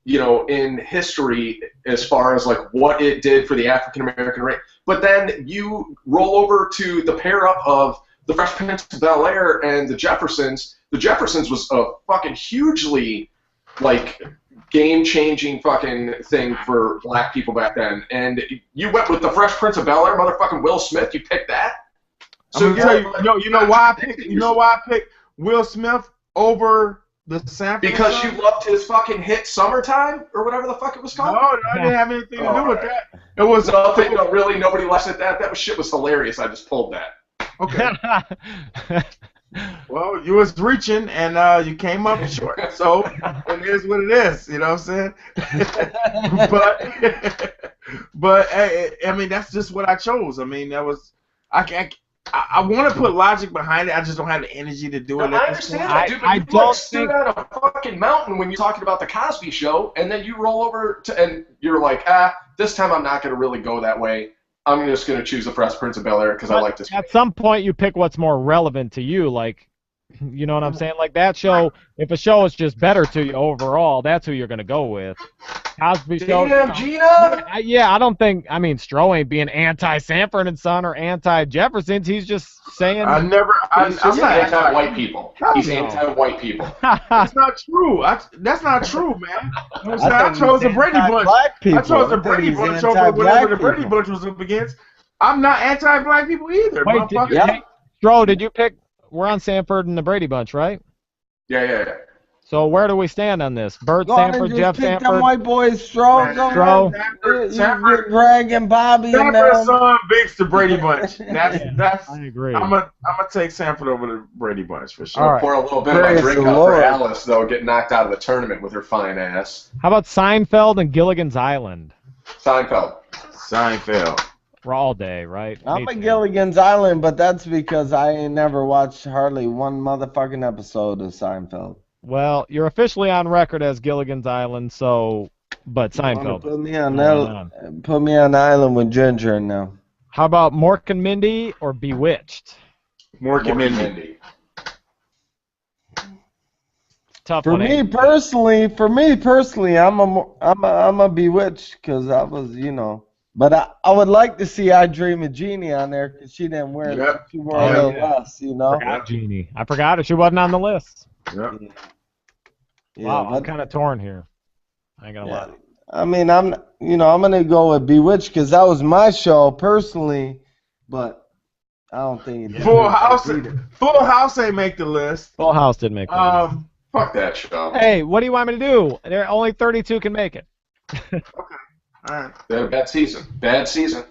in history as far as like what it did for the African American race. But then you roll over to the pair up of the Fresh Prince of Bel-Air and the Jeffersons. The Jeffersons was a fucking hugely like game-changing fucking thing for black people back then, and you went with the Fresh Prince of Bel-Air, motherfucking Will Smith. You picked that. So you know why I picked Will Smith over the Sanford? Because you loved his fucking hit "Summertime" or whatever the fuck it was called. No, I didn't have anything to do with that. It was nothing. Really, nobody laughed at that. That shit was hilarious. I just pulled that. Okay. Well, you was reaching and you came up short, so it is what it is. You know what I'm saying? but I mean that's just what I chose. I mean that was I want to put logic behind it. I just don't have the energy to do it. I understand that, dude. But I don't stood on a fucking mountain when you're talking about the Cosby Show, and then you roll over and you're like, this time I'm not going to really go that way. I'm just going to choose the Fresh Prince of Bel-Air because I like this. At some point, you pick what's more relevant to you. Like, you know what I'm saying? Like that show, if a show is just better to you overall, that's who you're going to go with. Cosby Show. Damn, Gina! I don't think, Stroh ain't being anti-Sanford and Son or anti-Jeffersons. He's just saying. I'm not anti-white anti-white people. He's anti-white people. That's not true. That's not true, man. I chose the Brady Bunch. I chose the Brady Bunch over whatever the Brady Bunch was up against. I'm not anti-black people either. Wait, Stroh, did you pick? We're on Sanford and the Brady Bunch, right? Yeah. So where do we stand on this? Bert Sanford, Jeff Sanford. Them white boys, Stroh. You're Greg and Bobby. Sanford and Son beats the Brady Bunch. That's. I agree. I'm gonna take Sanford over the Brady Bunch for sure. All right. Pour a little bit of my drink out for Alice, though, getting knocked out of the tournament with her fine ass. How about Seinfeld and Gilligan's Island? Seinfeld. We're all day, right? I'm a Gilligan's Island, but that's because I ain't never watched hardly one motherfucking episode of Seinfeld. Well, you're officially on record as Gilligan's Island, but Seinfeld. Put me on the island with Ginger now. How about Mork and Mindy or Bewitched? Mork and Mindy. Tough For one. me personally, I'm a Bewitched because I was, But I would like to see I Dream of Jeannie on there because she didn't wear it. She wore a little less, I forgot Jeannie. I forgot her. She wasn't on the list. Yep. Yeah, wow, I'm kind of torn here. I ain't gonna lie. I mean, I'm gonna go with Bewitched because that was my show personally, but I don't think it did. Full House ain't make the list. Full House didn't make the list. Fuck that show. Hey, what do you want me to do? There only 32 can make it. Okay. All right. Bad season.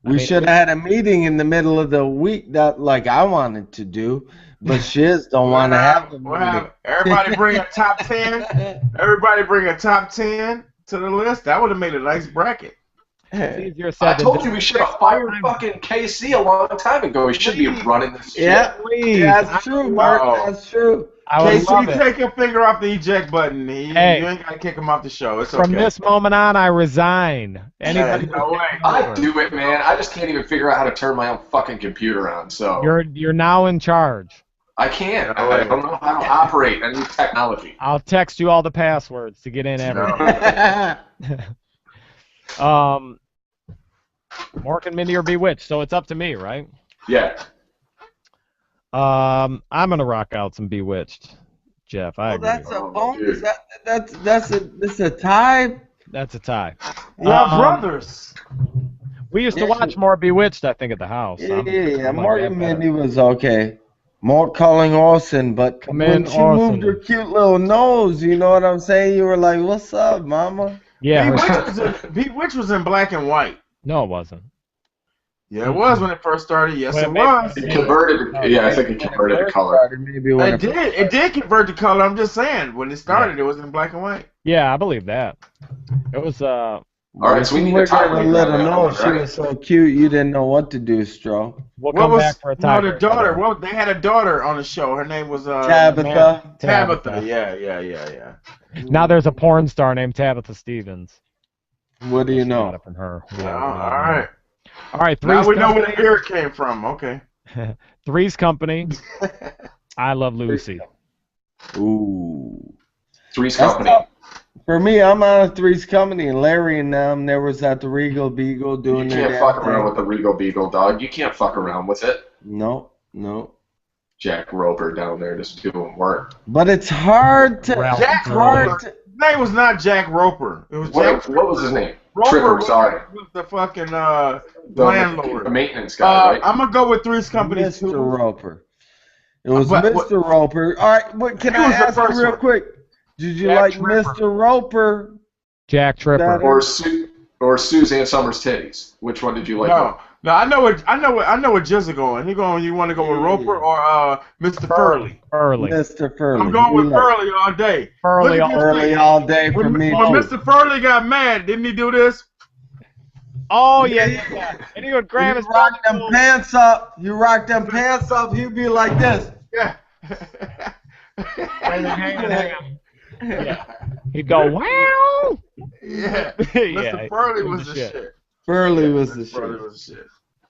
We should have had a meeting in the middle of the week that like I wanted to do, but shiz don't want to have the meeting. Everybody bring a top 10. Everybody bring a top 10 to the list. That would have made a nice bracket. It's easier said I than told done. you we should have fired fucking KC a long time ago. He should be running this shit. Yeah, Please. that's true, Mark. Oh. That's true. I would Casey, love it. take your finger off the eject button. Hey. You ain't got to kick him off the show. It's From okay. this moment on, I resign. Anybody? No way. I do it, man. I just can't even figure out how to turn my own fucking computer on. So You're now in charge. I can't. I don't know how to operate any technology. I'll text you all the passwords to get in everything. Mork and Mindy are bewitched, so it's up to me, right? Yeah. I'm gonna rock out some Bewitched, Jeff. I agree. That's a bonus. dude. That's a tie. That's a tie. Yeah, brothers. We used to watch more Bewitched, I think, at the house. Yeah. Morgan Mindy was okay. More calling Orson, but when she moved her cute little nose, you know what I'm saying? You were like, "What's up, mama?" Yeah. Bewitched was in black and white. No, it wasn't. Yeah, it was when it first started. Yes, Well, it it may- was. It converted. Yeah, I think it converted to color. Maybe when It did convert to color. I'm just saying, when it started, it was in black and white. Yeah, I believe that. It was. All right, so we need to to talk let her know about she was so cute. You didn't know what to do, Stro. We'll come back for a No, tiebreaker. the daughter. Well, they had a daughter on the show. Her name was Tabitha. Tabitha. Yeah. Now there's a porn star named Tabitha Stevens. What do you Got know? it from her. All Yeah, right. All right. Now Three's we know where Company. the ear came from. Okay. Three's Company. I Love Lucy. Ooh. Three's That's Company. tough. For me, I'm on a Three's Company, and Larry and them, there was at the Regal Beagle You doing their can't damn fuck thing. around with the Regal Beagle, dog. You can't fuck around with it. No. Jack Roper down there just doing work. But it's hard to. Ralph Jack It's hard Roper. to. His name was not Jack Roper. It was Jack. What was his name? Roper Tripper, was, sorry. was the fucking The landlord. maintenance guy, right? I'm gonna go with Three's Company Mr. too. Roper. It was But- Mr. Roper. All right, what can He I was the ask you first real one. quick? Did you Jack like Tripper. Mr. Roper? Jack Tripper. Or Suzanne Summers' titties. Which one did you like? more? No, I know what Jizza going. He going. You want to go with Roper or Mr. Furley? Furley. Mr. Furley. I'm going with You like Furley all day. Furley Look at this Furley thing. all day for When me. Mr. Furley got mad, didn't he do this? Oh yeah. And he would grab his You rock them pants up. You rock them pants up. He'd be like this. Yeah. Hang on. Yeah. He'd go wow. Yeah. Yeah, Mr. Furley he was the shit. Furley was the Mr. Furley shit. was the shit.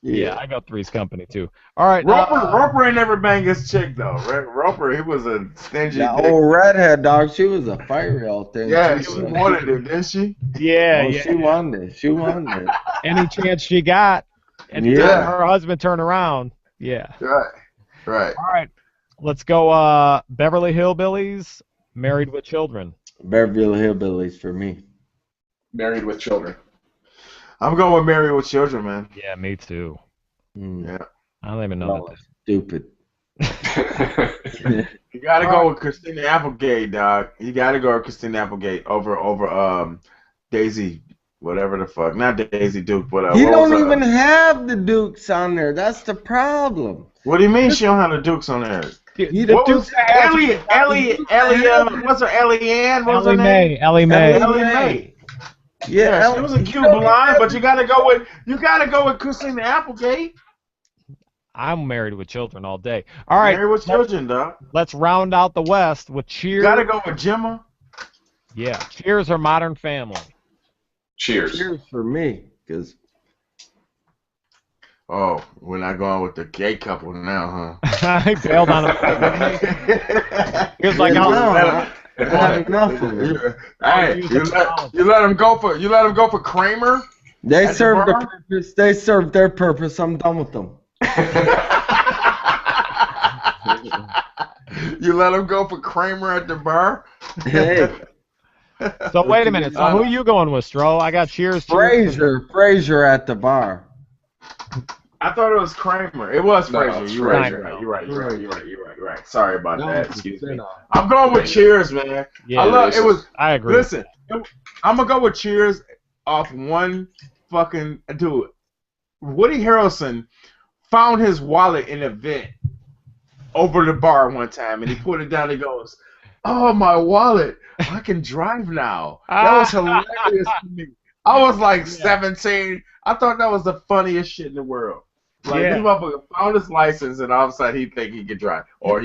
Yeah, I got Three's Company too. All right. Roper ain't never banged his chick though. Roper, he was a stingy. The dick. old redhead dog, she was a fiery old thing. Yeah, too. she wanted it, didn't she? Yeah, Oh, yeah. she wanted it. She wanted it. Any chance she got, and Yeah. her husband turned around. Yeah. Right. All right. Let's go. Beverly Hillbillies, Married with Children. Beverly Hillbillies for me. Married with Children. I'm going with Married with Children, man. Yeah, me too. Yeah. I don't even know No, that. stupid. You gotta go with Christina Applegate, dog. You gotta go with Christina Applegate over Daisy, whatever the fuck. Not Daisy Duke, whatever. You don't even have the Dukes on there. That's the problem. What do you mean she don't have the Dukes on there? You What was Ellie? What's her Ellie Ann? What was her Ellie name? Mae. Ellie Mae. Ellie Mae. Yeah, She was a cute blonde, but you gotta go with Christina Applegate. I'm Married with Children all day. All right. Married with Children, dog. Let's round out the West with You Cheers. gotta go with Gemma. Yeah. Cheers or Modern Family. Cheers. Cheers for me, because Oh, we're not going with the gay couple now, huh? I bailed on him. He was like, I had enough of it. Hey, you let them go for Kramer. They At the served the bar? purpose. They served their purpose. I'm done with them. You let them go for Kramer at the bar. Hey, So wait a minute. So who you going with, Stro? I got Cheers. Frazier at the bar. I thought it was Kramer. It was No, Frazier. it's You're right. Frazier. You're right. Sorry about No, that. Excuse me. I'm going with Cheers, man. Yeah, I love it. Was I agree. listen. I'm gonna go with Cheers off one fucking dude. Woody Harrelson found his wallet in a vent over the bar one time, and he put it down. He goes, "Oh, my wallet! I can drive now." That was hilarious to me. I was like 17. I thought that was the funniest shit in the world. Like, this motherfucker found his license, and all of a sudden he think he could drive. Or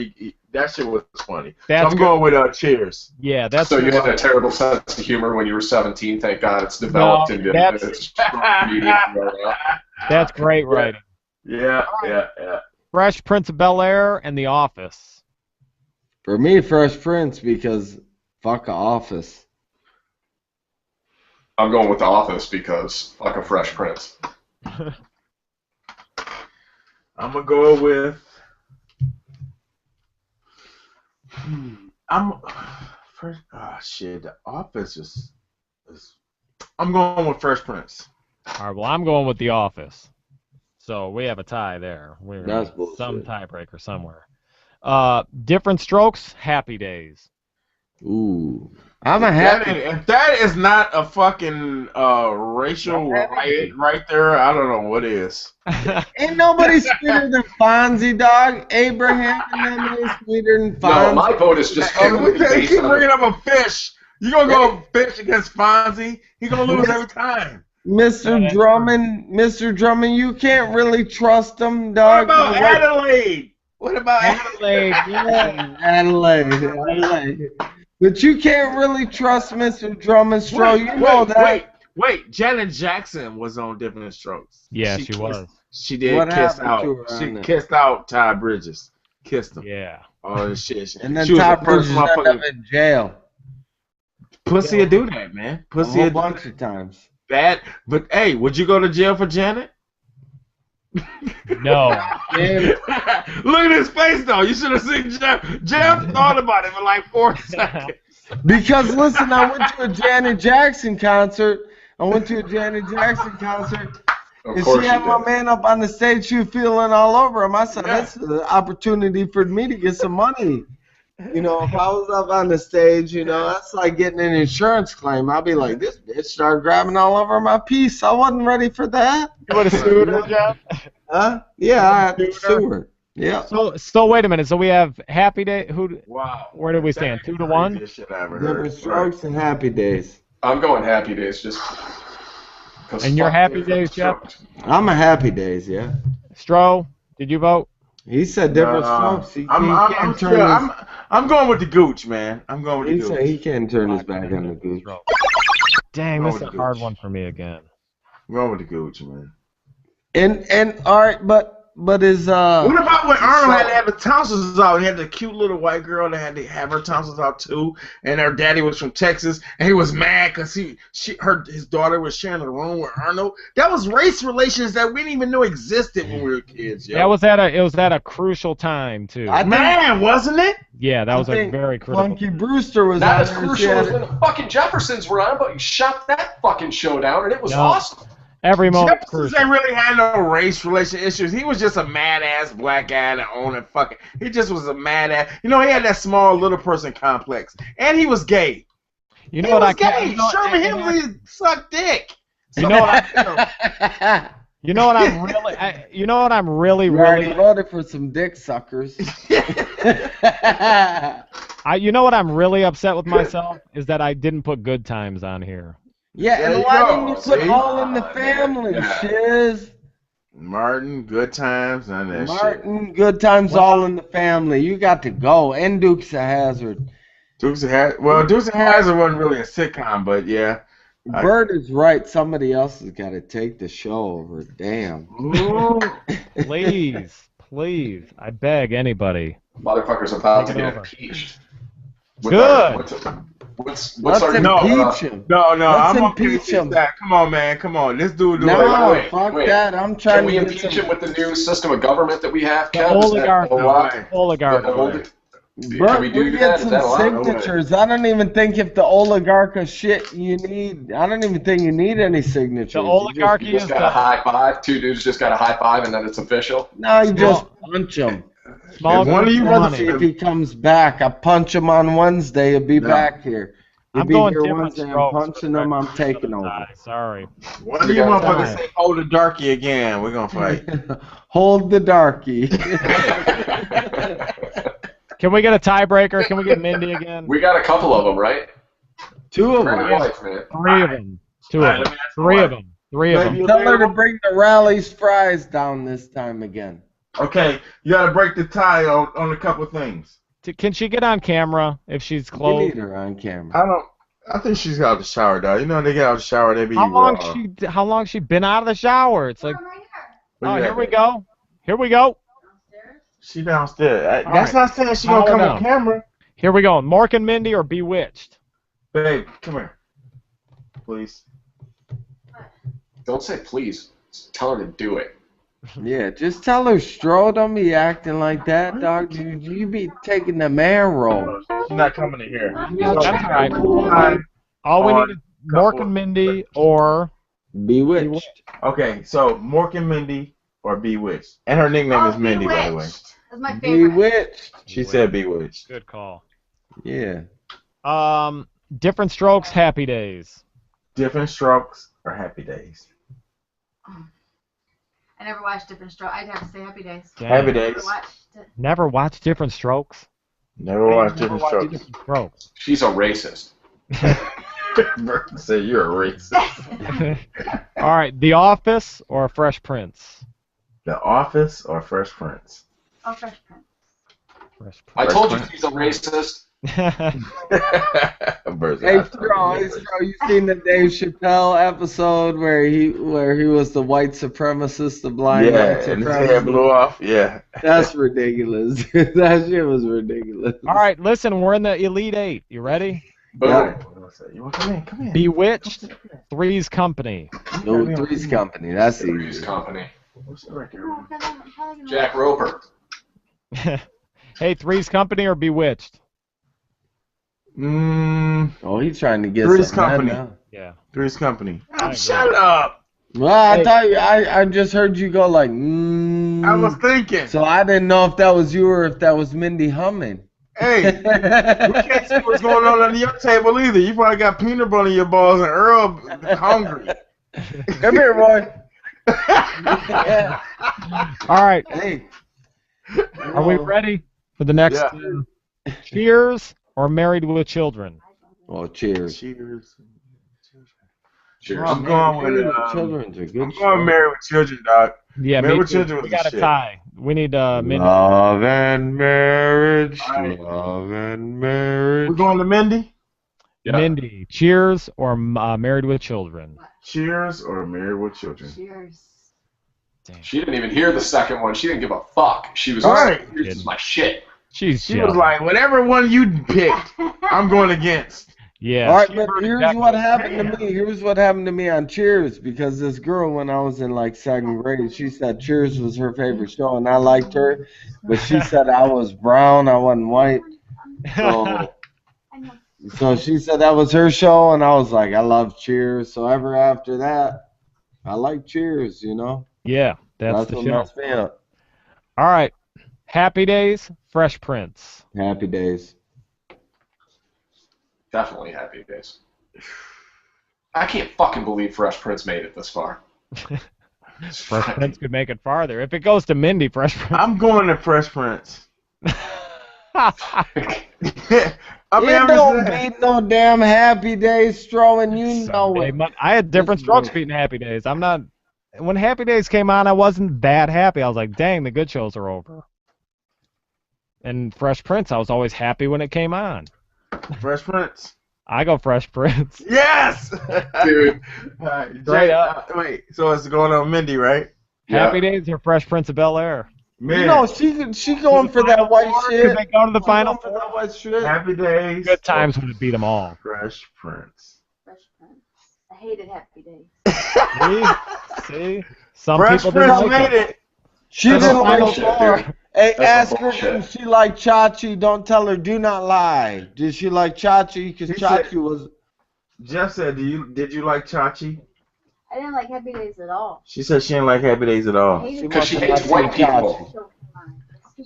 that shit was funny. So I'm going with Cheers. Yeah, that's. So you had a terrible sense of humor when you were 17. Thank God it's developed into. That's great writing. Yeah. Fresh Prince of Bel-Air and The Office. For me, Fresh Prince, because fuck a Office. I'm going with The Office because fuck a Fresh Prince. I'm gonna go with. The Office is. I'm going with Fresh Prince. All right. Well, I'm going with The Office. So we have a tie there. We're That's some tiebreaker somewhere. Different Strokes, Happy Days. Ooh, I'm a happy. If that is not a fucking racial riot right there, I don't know what is. Ain't nobody sweeter than Fonzie, dog. Abraham and them is sweeter than Fonzie. No, my vote is just keep bringing up a fish. You gonna go fish against Fonzie? He gonna lose every time. Mr. Drummond, you can't really trust him, dog. What about Adelaide? What about Adelaide? Yeah. Adelaide. But you can't really trust Mr. Drummond, Stro. You know that. Wait. Janet Jackson was on Different Strokes. Yeah, she was. She did kiss out. She kissed out Ty Bridges. Kissed him. Yeah. All this shit. And then Ty Bridges ended up in jail. Pussy will do that, man. Pussy a bunch of times. Bad, but hey, would you go to jail for Janet? No. Look at his face, though. You should have seen Jeff. Jeff thought about it for like 4 seconds. Because listen, I went to a Janet Jackson concert. And she had my man up on the stage. She was feeling all over him. I said, that's an opportunity for me to get some money. You know, if I was up on the stage, you know, that's like getting an insurance claim. I'd be like, this bitch started grabbing all over my piece. I wasn't ready for that. You would have sued her, Jeff? Huh? Yeah, I had to sue her. Yeah. So wait a minute. So we have Happy Day. Wow. Where did we stand? 2-1. Different Strokes and Happy Days. I'm going Happy Days just. And your Happy Days, Jeff? I'm a Happy Days, yeah. Stro, did you vote? He said Different Strokes. I'm going with the Gooch, man. I'm going with the Gooch. He said he can't turn his back on the Gooch. Dang, this is a hard one for me again. I'm going with the Gooch, man. And all right, but is what about when Arnold had to have the tonsils out? He had the cute little white girl that had to have her tonsils out too, and her daddy was from Texas, and he was mad because his daughter was sharing a room with Arnold. That was race relations that we didn't even know existed when we were kids. Yo. It was at a crucial time too. Wasn't it? Yeah, that was a very critical. Funky Brewster was not as crucial as when the fucking Jeffersons were on, but you shut that fucking show down, and it was awesome. Every moment. Jefferson really had no race relation issues. He was just a mad ass black guy that owned it. Fucking, he just was a mad ass. You know, he had that small little person complex, and he was gay. You know what I can't. Sherman Hemsley sucked dick. You know what I. You know what I'm really. You know what I'm really. You already voted for some dick suckers. You know what I'm really upset with myself is that I didn't put Good Times on here. Yeah, and why didn't you put All in the Family, Shiz? Martin, Good Times, none of that shit. Good Times, All in the Family. You got to go. And Dukes of Hazzard. Dukes of Hazzard wasn't really a sitcom, but yeah. Bert is right. Somebody else has got to take the show over. Damn. Please. I beg anybody. Motherfucker's about to get impeached. Good. Let's impeach him. No, Let's I'm impeach him. Come on, man. Come on. This dude. Fuck that. I'm trying to impeach him with the new system of government that we have, Kev? Oligarch. Bert, we get some signatures. I don't even think if the oligarch shit you need. I don't even think you need any signatures. The oligarchy you just got a high five. Two dudes just got a high five, and then it's official. No, you just punch him. One of you want to see if he comes back. I punch him on Wednesday. He'll be back here. I'm going here Wednesday. I'm punching him. I'm taking over. Sorry. One of you motherfuckers say hold the darkie again. We're gonna fight. Hold the darkie. Can we get a tiebreaker? Can we get Mindy again? We got a couple of them, right? Two of them. Wife, man. 3 of them. Two of them. Three of them. Three of them. Tell her to bring the Rally's fries down this time again. Okay, you gotta break the tie on a couple things. Can she get on camera if she's close? You need her on camera. I think she's got out of the shower, dog. You know, they get out of the shower, they be How long she been out of the shower? It's like, oh, here we go. Here we go. She downstairs. That's not saying she gonna come on camera. Here we go. Mork and Mindy or Bewitched? Babe, come here. Please. Don't say please. Just tell her to do it. Yeah, just tell her, Stro, don't be acting like that, dog. You be taking the man role. She's not coming in here. That's right. All we need is Mork and Mindy or Bewitched. Okay, so Mork and Mindy or Bewitched. And her nickname is Mindy, by the way. That's my favorite. Bewitched. She said Bewitched. Good call. Yeah. Different Strokes, Happy Days. Different Strokes or Happy Days? I never watched Different Strokes. I'd have to say Happy Days. Dang. Happy Days. Never watched Different Strokes? Never watched Different Strokes. She's a racist. Burton said you're a racist. All right, The Office or Fresh Prince? The Office or Fresh Prince? Oh, Fresh Prince. Fresh Prince. I told you she's a racist. Hey, Stro, you seen the Dave Chappelle episode where he was the white supremacist, the blind white supremacist? And his hair blew off. Yeah. That's ridiculous. That shit was ridiculous. All right, listen, we're in the Elite Eight. You ready? Yeah. You want to come in? Come in. Bewitched, Three's Company. No, Three's Company. That's Three's easy. Company. What's the record? Jack Roper. Hey, Three's Company or Bewitched? Oh, he's trying to get Three's some Company. now. Yeah. Three's Company. I Shut up. Well, I thought I just heard you go like, I was thinking. So I didn't know if that was you or if that was Mindy humming. Hey, we can't see what's going on under your table either. You probably got peanut butter in your balls and Earl hungry. Come here, boy. All right. Hey. Are we ready for the next Cheers or Married with Children? Oh, cheers. Cheers. Cheers. I'm going with Children's a good I'm going Married with Children, dog. Yeah, Married me with too. Children We was got the a shit. tie. We need Mindy. Love and marriage. Right. Love and marriage. We're going to Mindy? Yeah. Mindy, Cheers or Married with Children? Cheers or Married with Children? Cheers. She didn't even hear the second one. She didn't give a fuck. She was Right. like, this is my shit. She was like, whatever one you picked, I'm going against. Yeah. All right, but here's what happened to me. Here's what happened to me on Cheers, because this girl, when I was in like 2nd grade, she said Cheers was her favorite show, and I liked her, but she said I was brown, I wasn't white. So she said that was her show, and I was like, I love Cheers. So ever after that, I like Cheers, you know? Yeah, that's the what show. messed me up. All right. Happy Days, Fresh Prince. Happy Days. Definitely Happy Days. I can't fucking believe Fresh Prince made it this far. Fresh Prince could make it farther. If it goes to Mindy, Fresh Prince. I'm going to Fresh Prince. I mean, don't beat no damn Happy Days, Stro, and you know it. I had Different Strokes beating Happy Days. I'm not. When Happy Days came on, I wasn't that happy. I was like, dang, the good shows are over. And Fresh Prince, I was always happy when it came on. Fresh Prince. I go Fresh Prince. Yes! Dude. Straight up. Wait, so it's going on Mindy, right? Happy Days or Fresh Prince of Bel-Air? Man. You know, she going for that white shit. Could they go to the Final For Four? that white shit. Happy Days. Good times would have beat them all. Fresh Prince. Fresh Prince. I hated Happy Days. See? Some Fresh people Prince didn't like made it. it. She That's didn't a like bullshit, Four. dude. Hey, That's ask a her, bullshit. did she like Chachi? Don't tell her, do not lie. Did she like Chachi? Because He Chachi said- was... Jeff said, did you like Chachi? I didn't like Happy Days at all. She said she didn't like Happy Days at I all. hated Because she it. hates white people.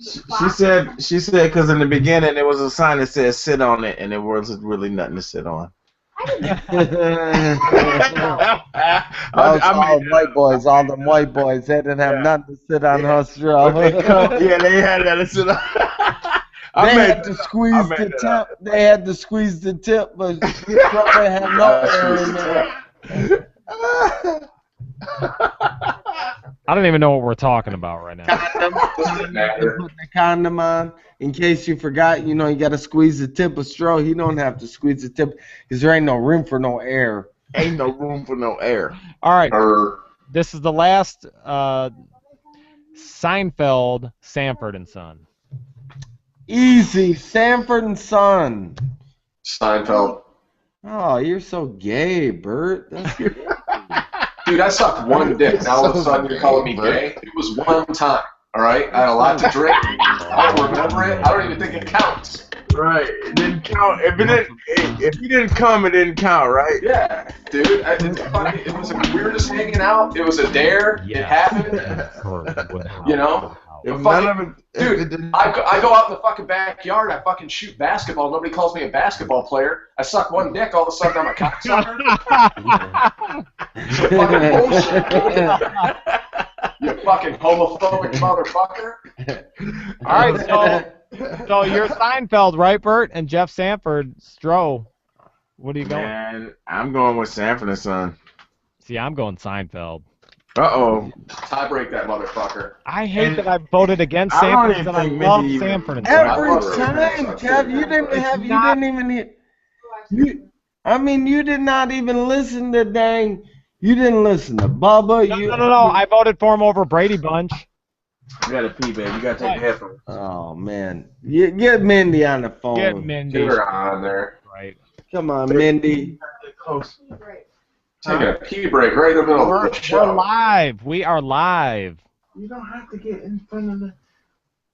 She said because in the beginning there was a sign that said sit on it and there wasn't really nothing to sit on. all white boys, all them white boys, they didn't have nothing to sit on her straw. Yeah, they had that to sit on. They had to squeeze the tip. They had to squeeze the tip, but they had no air in there. I don't even know what we're talking about right now. Doesn't matter. Put the condom on in case you forgot. You know, you got to squeeze the tip of straw. You don't have to squeeze the tip because there ain't no room for no air. Ain't no room for no air. All right. Or This is the last Seinfeld, Sanford and Son. Easy, Sanford and Son. Seinfeld. Oh, you're so gay, Bert. That's Dude, I sucked one dick. Now all of a sudden you're calling me gay? It was one time. All right? I had a lot to drink. I don't remember it. I don't even think it counts. Right. It didn't count. If you didn't come, it didn't count, right? Yeah, dude. It was the weirdest hanging out. It was a dare. Yeah. It happened. You know? If Fucking- none of it, Dude, I go out in the fucking backyard. I fucking shoot basketball. Nobody calls me a basketball player. I suck one dick. All of a sudden, I'm a cocksucker. It's a fucking bullshit, dude. You fucking homophobic motherfucker. All right, so you're Seinfeld, right, Bert? And Jeff Sanford, Stroh. What are you going? Man, I'm going with Sanford and Son. See, I'm going Seinfeld. Uh-oh. Tie break that motherfucker. I hate that I voted against I don't Sanford even and I think love Mindy even- Sanford and Son. every time, Kev. You didn't even hear. You did not even listen to dang. You didn't listen to Bubba. No. I voted for him over Brady Bunch. You gotta pee, baby. You gotta take a headphone. Oh man, get Mindy on the phone. Get Mindy. Get her on there. Right. Come on, Mindy. Close. Taking a pee break right in the middle of the We're show. live. We are live. You don't have to get in front of the...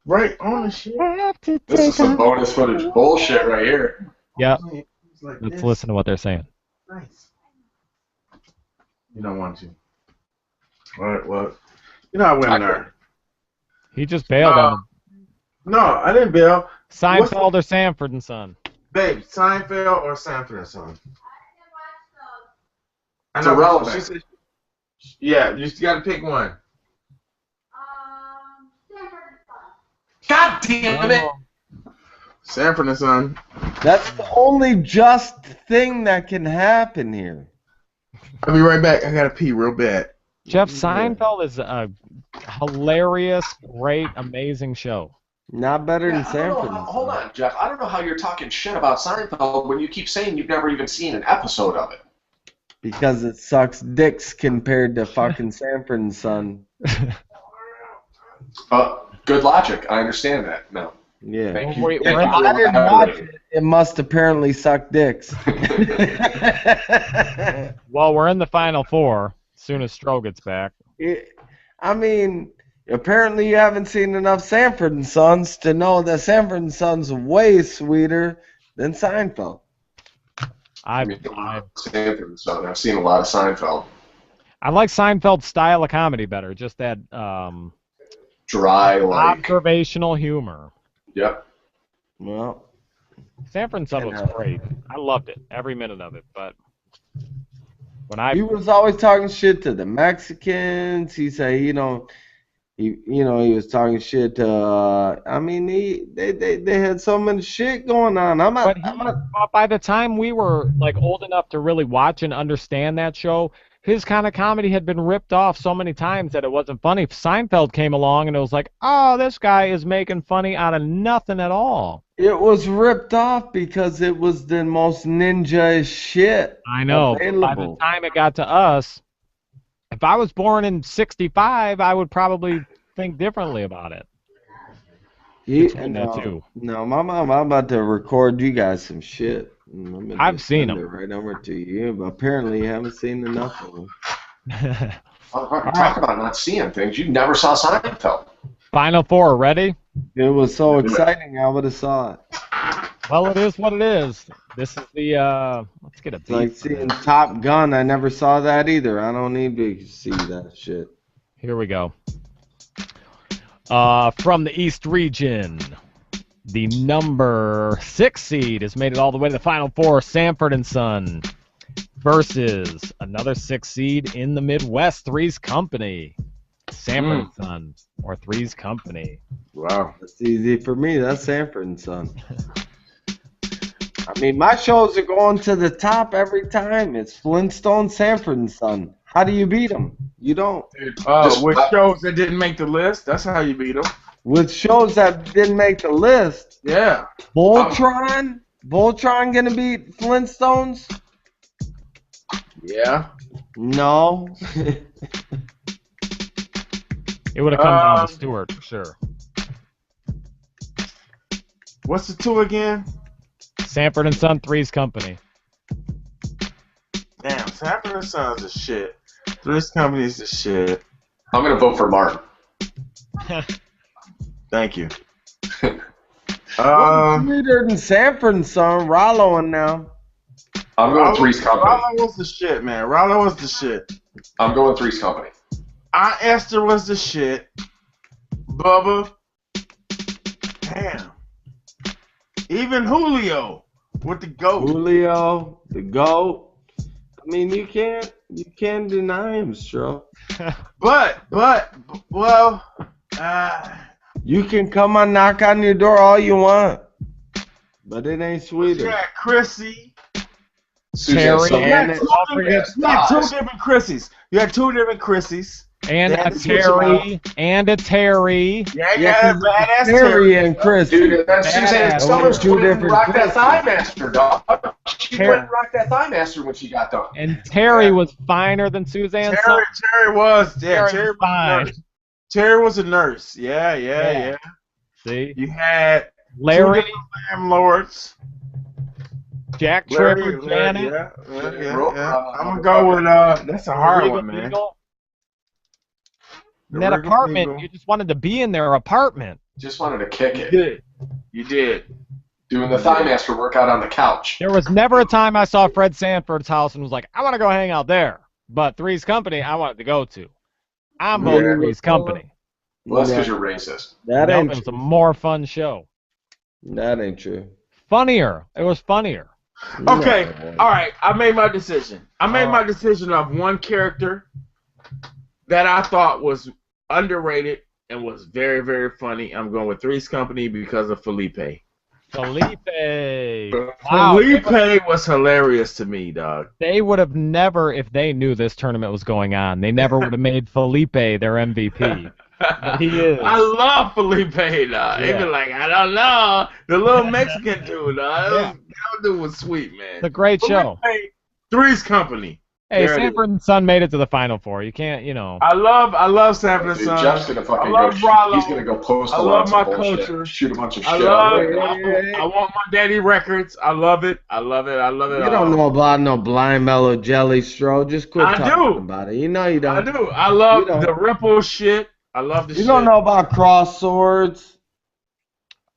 Right on the shit. This is some bonus footage bullshit right here. Yep. It's like Let's this. listen to what they're saying. Nice. You don't want to. All right, well, you know I went there. He just bailed on him. No, I didn't bail. Seinfeld or Sanford and Son? Babe, Seinfeld or Sanford and Son? It's irrelevant. She said, yeah, you just gotta pick one. God damn it! Sanford and Son. That's the only just thing that can happen here. I'll be right back. I gotta pee real bad. Jeff, Seinfeld is a hilarious, great, amazing show. Not better than I don't know Sanford. how- hold on, Jeff. I don't know how you're talking shit about Seinfeld when you keep saying you've never even seen an episode of it. Because it sucks dicks compared to fucking Sanford and Son. Good logic. I understand that now. Yeah. Thank you. Wait, Thank If you for I didn't watch elaborating. it, it must apparently suck dicks. Well, we're in the Final Four. As soon as Stroh gets back. I mean, apparently you haven't seen enough Sanford and Sons to know that Sanford and Sons way sweeter than Seinfeld. I Sanford and Son. I've seen a lot of Seinfeld. like Seinfeld's style of comedy better. Just that Dry, like. observational humor. Yep. Well, Sanford and Son was great. I loved it, every minute of it. But when he was always talking shit to the Mexicans. He said, he was talking shit to. They had so much shit going on. But by the time we were like old enough to really watch and understand that show, his kind of comedy had been ripped off so many times that it wasn't funny. Seinfeld came along and it was like, oh, this guy is making funny out of nothing at all. It was ripped off because it was the most ninja shit. I know. But by the time it got to us, if I was born in '65, I would probably think differently about it. Between the two. No, I'm about to record you guys some shit. I've seen them. Right over to you, but apparently you haven't seen enough of them. Talk about not seeing things. You never saw Seinfeld. Final Four, ready? It was so exciting, I would have saw it. Well, it is what it is. This is the, let's get a beat. It's like seeing Top Gun. I never saw that either. I don't need to see that shit. Here we go. From the East region, the number 6 seed has made it all the way to the Final Four, Sanford and Son, versus another 6 seed in the Midwest, Three's Company. Sanford and Son, or Three's Company. Wow. That's easy for me. That's Sanford and Son. I mean, my shows are going to the top every time. It's Flintstone, Sanford and Son. How do you beat them? You don't. With shows that didn't make the list, that's how you beat them. With shows that didn't make the list. Yeah. Voltron? Voltron gonna beat Flintstones? Yeah. No. It would have come down to Stewart for sure. What's the 2 again? Sanford and Son, Three's Company. Damn, Sanford and Son's the shit. Three's Company's the shit. I'm gonna vote for Martin. Thank you. Sweeter than Sanford and Son, Rollo and now. I'm going Three's Company. Rollo was the shit, man. Rollo was the shit. I'm going Three's Company. Aunt Esther was the shit. Bubba. Damn. Even Julio with the goat. Julio, the GOAT. I mean, you can't deny him, Stro. Well, you can come and knock on your door all you want, but it ain't Sweeter. Yeah, Chrissy. Terry. You had two different Chrissies. You had 2 different Chrissies. And a Terry. Yeah, badass Terry and Chris. Dude, that's Suzanne Summers 2 different rock that Chris's. Thigh Master, dog. She went and rocked that Thigh Master when she got done. And Terry was finer than Suzanne Summers. Terry was. Yeah, Terry was fine. Terry was a nurse. Yeah. See? You had Larry. 2 different landlords. Jack Tripper, Janet. Yeah. I'm gonna go with that's a hard one, man. In that apartment, you just wanted to be in their apartment. Just wanted to kick it. You did. Doing the Thigh Master workout on the couch. There was never a time I saw Fred Sanford's house and was like, I want to go hang out there. But Three's Company, I wanted to go to. I'm voting Three's Company. Well, that's because you're racist. That ain't It was a more fun show. That ain't true. Funnier. It was funnier. Okay, all right. I made my decision. I made my decision of one character that I thought was underrated and was very, very funny. I'm going with Three's Company because of Felipe. Wow. Felipe was hilarious to me, dog. They would have never, if they knew this tournament was going on, they never would have made Felipe their MVP. But he is. I love Felipe, dog. He'd be like, I don't know. The little Mexican dude, dog. That dude was sweet, man. It's a great show. Three's Company. Hey, Sanford and Son made it to the Final Four. You can't, I love Sanford and Son. Jeff's gonna fucking he's gonna go post I love my culture. Shoot a bunch of shit. I want my daddy records. I love it. I love it. You don't know about no blind mellow jelly, Stro. Just quit talking about it. You know you don't. I do. I love the Ripple shit. I love the shit. You don't know about cross swords.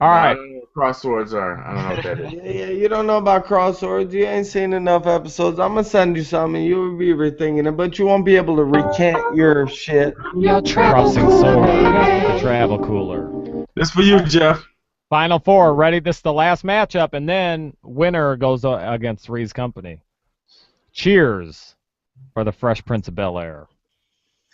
All right. I don't know what cross swords are. I don't know what that is. Yeah, you don't know about cross swords. You ain't seen enough episodes. I'm gonna send you some, and you'll be rethinking it, but you won't be able to recant your shit. Crossing swords. The travel cooler. This for you, Jeff. Final Four. Ready? This is the last matchup, and then winner goes against Three's Company. Cheers for the Fresh Prince of Bel-Air.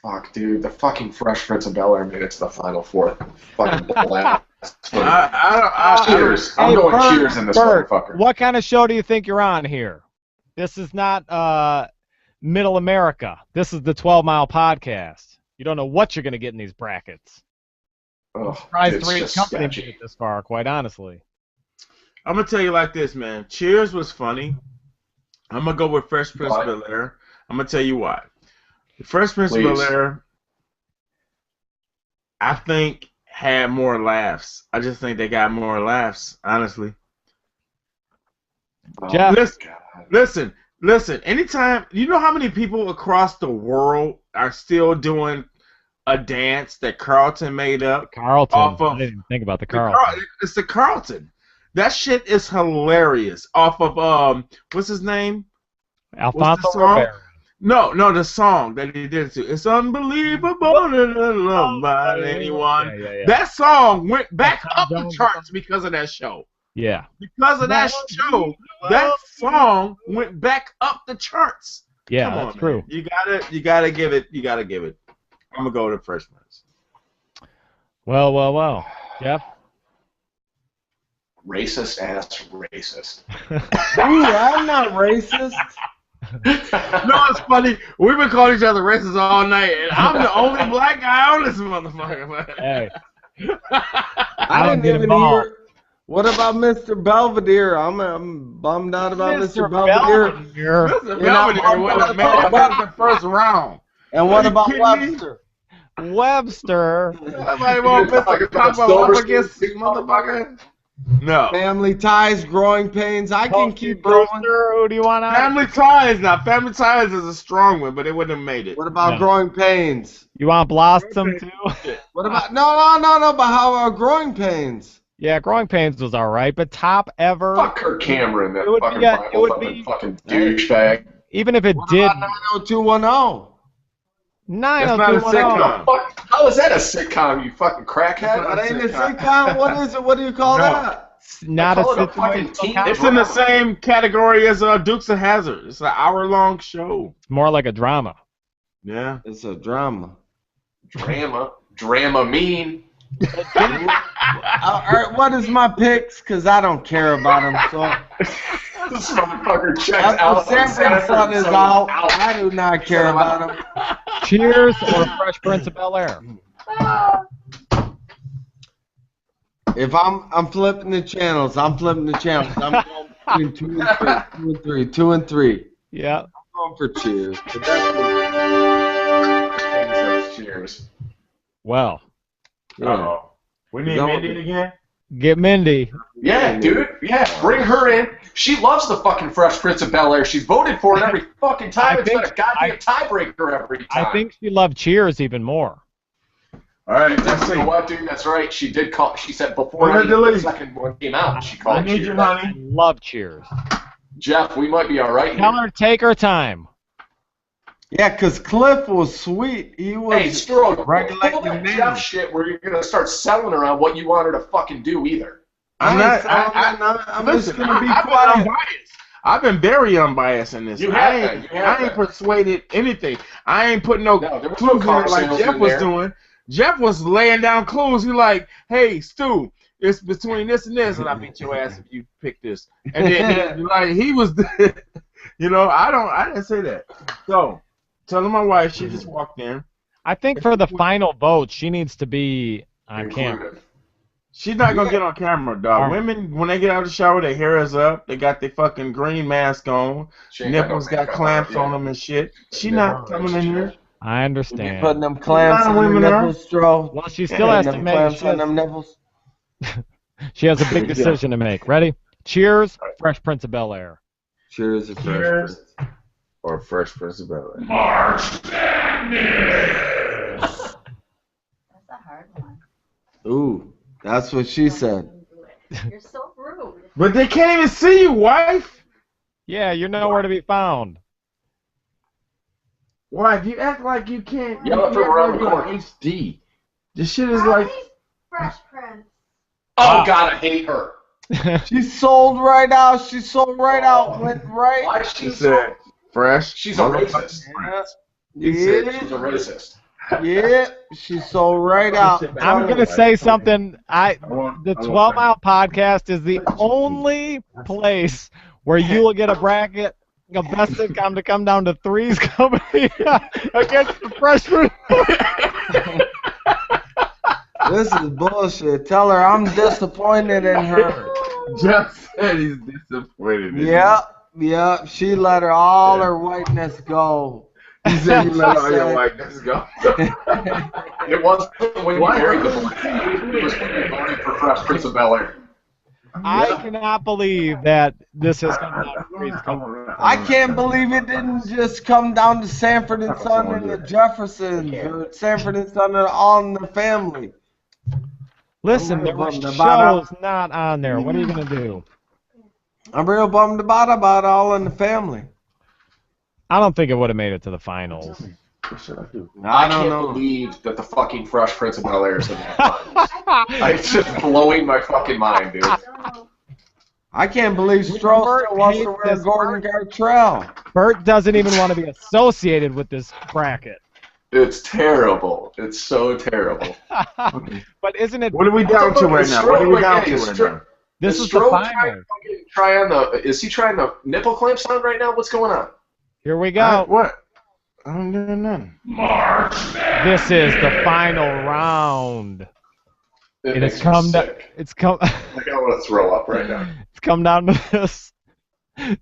Fuck, dude. The fucking Fresh Prince of Bel-Air made it to the Final Four. Fucking blast. Cheers. I'm going Bert, cheers in this Bert, motherfucker. what kind of show do you think you're on here? This is not Middle America. This is the 12 Mile Podcast. You don't know what you're going to get in these brackets. Oh, Surprised Three's Company made it this far, quite honestly. I'm going to tell you like this, man. Cheers was funny. I'm going to go with Fresh Prince of Bel-Air. I'm going to tell you why. The Fresh Prince of Bel-Air, I think, had more laughs. I just think they got more laughs, honestly. Jeff. Listen. Anytime, you know how many people across the world are still doing a dance that Carlton made up? Carlton. I didn't even think about the Carlton. It's the Carlton. That shit is hilarious. Off of what's his name? Alfonso Ribeiro. No, the song that he did to. It's unbelievable to love by anyone. Yeah. That song went back up the charts because of that show. Yeah. Because of that show, that song went back up the charts. Yeah, Come on, that's true. Man. You gotta give it. I'm gonna go to Fresh Prince. Well. Jeff? Racist ass racist. Ooh, I'm not racist. No, it's funny. We've been calling each other racist all night, and I'm the only black guy on this motherfucker. Hey, I don't didn't get even involved. hear. What about Mr. Belvedere? I'm bummed out about Mr. Belvedere. Mr. You're not Belvedere would have made it past the first round. And what Are you about kidding me? Webster? Webster. Somebody want Mr. Pop up against motherfucker? No. Family ties, growing pains. I can Pokey keep going. Brewster, who do you want out? Family Ties now. Family Ties is a strong one, but it wouldn't have made it. What about No. growing pains? You want Blossom too? What about no? But how about growing pains? Yeah, Growing Pains was all right, but top ever. Fuck Kirk Cameron, that It would be fucking a- it Bible would thumping be- fucking douchebag. Even if it What did, about 90210? That's not a 90210. sitcom. Fuck, how is that a sitcom, you fucking crackhead? That ain't a sitcom. What is it? What do you call No. that? Not I a call it a fucking situational teen- comedy. It's in the same category as Dukes of Hazzard. It's an hour-long show. It's more like a drama. Yeah. It's a drama. Drama mean. All right, what is my picks? Cause I don't care about them. So This motherfucker checks after out. Sanford Sun is out, I do not care about them. Cheers or Fresh Prince of Bel-Air? If I'm flipping the channels, I'm going between 2 and 3, 2 and 3. Yeah. I'm going for Cheers. But that's Cheers. Well, Uh-oh. We need Is that Mindy what- again? get Mindy. Yeah, dude. Yeah, bring her in. She loves the fucking Fresh Prince of Bel-Air. She's voted for it every fucking time. I It's been a think- goddamn tiebreaker every time. I think she loved Cheers even more. All right, let's You see. know what, dude? That's right. She did call. She said before We're gonna the delete. second one came out, she I called need Cheers. you, I honey. love Cheers. Jeff, we might be all right Tell here. her to take her time. Yeah, because Cliff was sweet. He was Hey, Sterling, pull regulating that the Jeff man. shit where you're gonna start selling around what you want her to fucking do either. I'm I'm just listen, going to be I've been quiet. unbiased. I've been very unbiased in this. You I have ain't, been, you have I ain't been. persuaded anything. I ain't putting no No, there was clues no in car it like sales Jeff in was there. doing. Jeff was laying down clues. He like, hey, Stu, it's between this and this, and I beat your ass if you pick this. And then like he was, you know, I didn't say that. So telling my wife, she just walked in. I think for the final vote, she needs to be on camera. Included. She's not gonna get on camera, dog. Alright. Women, when they get out of the shower, their hair is up. They got their fucking green mask on. She ain't got no Nipples got makeup clamps on, on yeah. them and shit. She Yeah, not no, coming in here. I understand. Putting them clamps None on of them women are. nipples, Stro. Well, she still Yeah, has to Them make. clamps on them nipples. She has a big decision to make. Ready? Cheers, Fresh Prince of Bel-Air. Cheers. Fresh Cheers. Prince. Or Fresh Prince of Bel-Air. That's a hard one. Ooh, that's what she said. You're so rude. But they can't even see you, wife. Yeah, you're nowhere to be found. Wife, you act like you can't. Yell you it from act around like the you're corner. HD. This shit is like. Fresh Prince. Oh God, I hate her. She sold right out. She sold right out. Went right. Why She she said, fresh. She's a racist. You said she's a racist. Yeah, she sold right out. I'm gonna say something. The want 12 Mile Podcast is the only place where you will get a bracket of best sitcom to come down to Three's Company against the freshman. This is bullshit. Tell her I'm disappointed in her. Jeff said he's disappointed. in you. Yeah. She let all her whiteness go. He said you let all your whiteness go. It wasn't when you married the black. It was when you voted for Fresh Prince of Bel-Air. I cannot believe that this has come down to Three's Company. I can't believe it didn't just come down to Sanford and Son and the Jeffersons or Sanford and Son and All in the Family. Listen, there were I'm real bummed about shows not on there. What are you gonna do? I'm real bummed about All in the Family. I don't think it would have made it to the finals. What should I do? I can't don't know. believe that the fucking Fresh Prince of Bel-Air is in that. It's just blowing my fucking mind, dude. I can't believe Stroh still wants to wear Gordon Gartrell. Bert doesn't even want to be associated with this bracket. It's terrible. It's so terrible. But isn't it? What are we down to right now? What are we down to right now? This is the final. Is he trying the nipple clamps on right now? What's going on? Here we go. What? I don't know none. This is the final round. It has come down. It's come. I want to throw up right now. It's come down to this: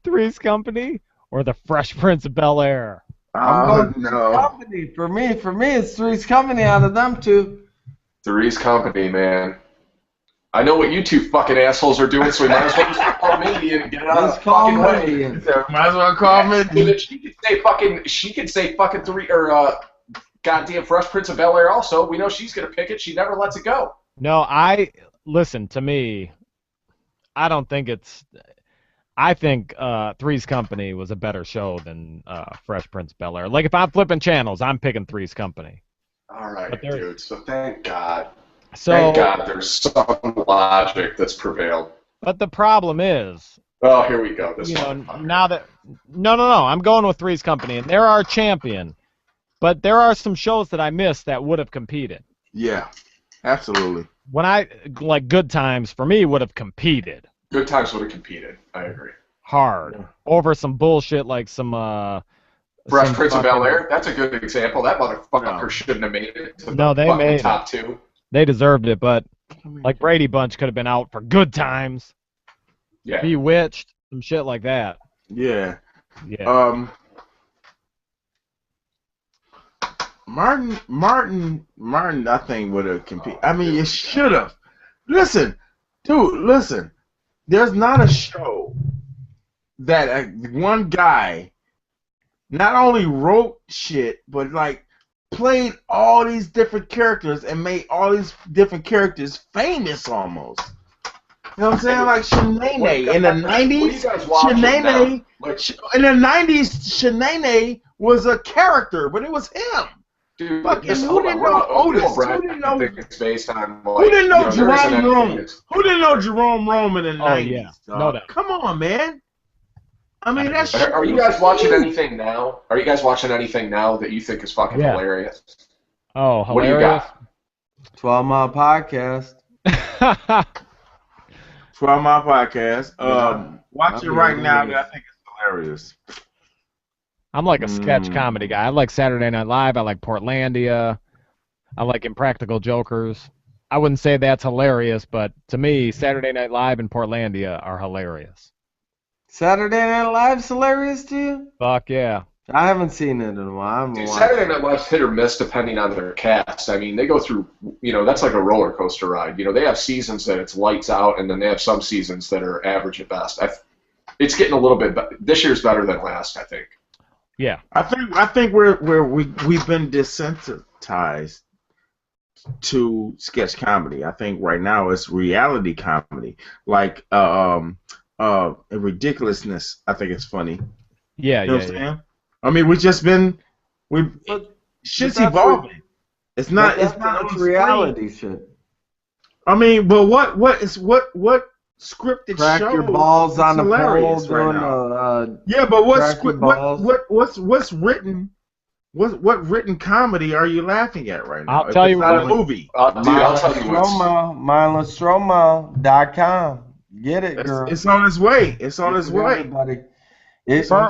Three's Company or the Fresh Prince of Bel-Air. Oh no! Company. For me, it's Three's Company out of them two. Three's Company, man. I know what you two fucking assholes are doing, so we might as well just call me and get it out of the fucking way. Might as well call me. She could say fucking three or goddamn Fresh Prince of Bel-Air. Also, we know she's gonna pick it. She never lets it go. No, listen to me. I don't think it's. I think Three's Company was a better show than Fresh Prince of Bel-Air. Like if I'm flipping channels, I'm picking Three's Company. All right, dude. So thank God. So, thank God there's some logic that's prevailed. But the problem is. Oh, here we go. Now that no, I'm going with Three's Company, and they're our champion. But there are some shows that I missed that would have competed. Yeah, absolutely. When like Good Times for me would have competed. Good Times would have competed. I agree. Hard over some bullshit like some. Fresh Prince of Bel-Air. That's a good example. That motherfucker shouldn't have made it to the top two. They deserved it, but like Brady Bunch could have been out for Good Times. Yeah. Bewitched, some shit like that. Yeah. Yeah. Martin, I think would have competed. I mean, it should have. Listen. There's not a show that one guy not only wrote shit, but like played all these different characters and made all these different characters famous almost. You know what I'm saying? Like Shanae in the 90s. In the 90s, Shanae was a character, but it was him. Dude, who didn't know Otis? Who didn't know Jerome Roman? Who didn't know Jerome Roman in the 90s? Yeah. No doubt. Come on, man. I mean, that's. Are you guys watching anything now? Are you guys watching anything now that you think is fucking hilarious? Oh, hilarious. What do you got? 12 Mile Podcast. 12 Mile Podcast. Watch it right now. I think it's hilarious. I'm like a sketch comedy guy. I like Saturday Night Live. I like Portlandia. I like Impractical Jokers. I wouldn't say that's hilarious, but to me, Saturday Night Live and Portlandia are hilarious. Saturday Night Live's hilarious to you? Fuck yeah. I haven't seen it in a while. Saturday Night Live's hit or miss depending on their cast. I mean, they go through, that's like a roller coaster ride. They have seasons that it's lights out, and then they have some seasons that are average at best. It's getting a little bit better. This year's better than last, I think. Yeah. I think we've been desensitized to sketch comedy. I think right now it's reality comedy. Like ridiculousness. I think it's funny. Yeah, you know what I'm saying? I mean, shit's evolving. It's not reality shit. I mean, but what scripted Crack show? Your balls on the pole right doing yeah, but what's written? What written comedy are you laughing at right now? I'll tell you what. A movie. I'll tell you what. MylanStroma.com. Get it, girl. It's on its way. It's on its way. Everybody.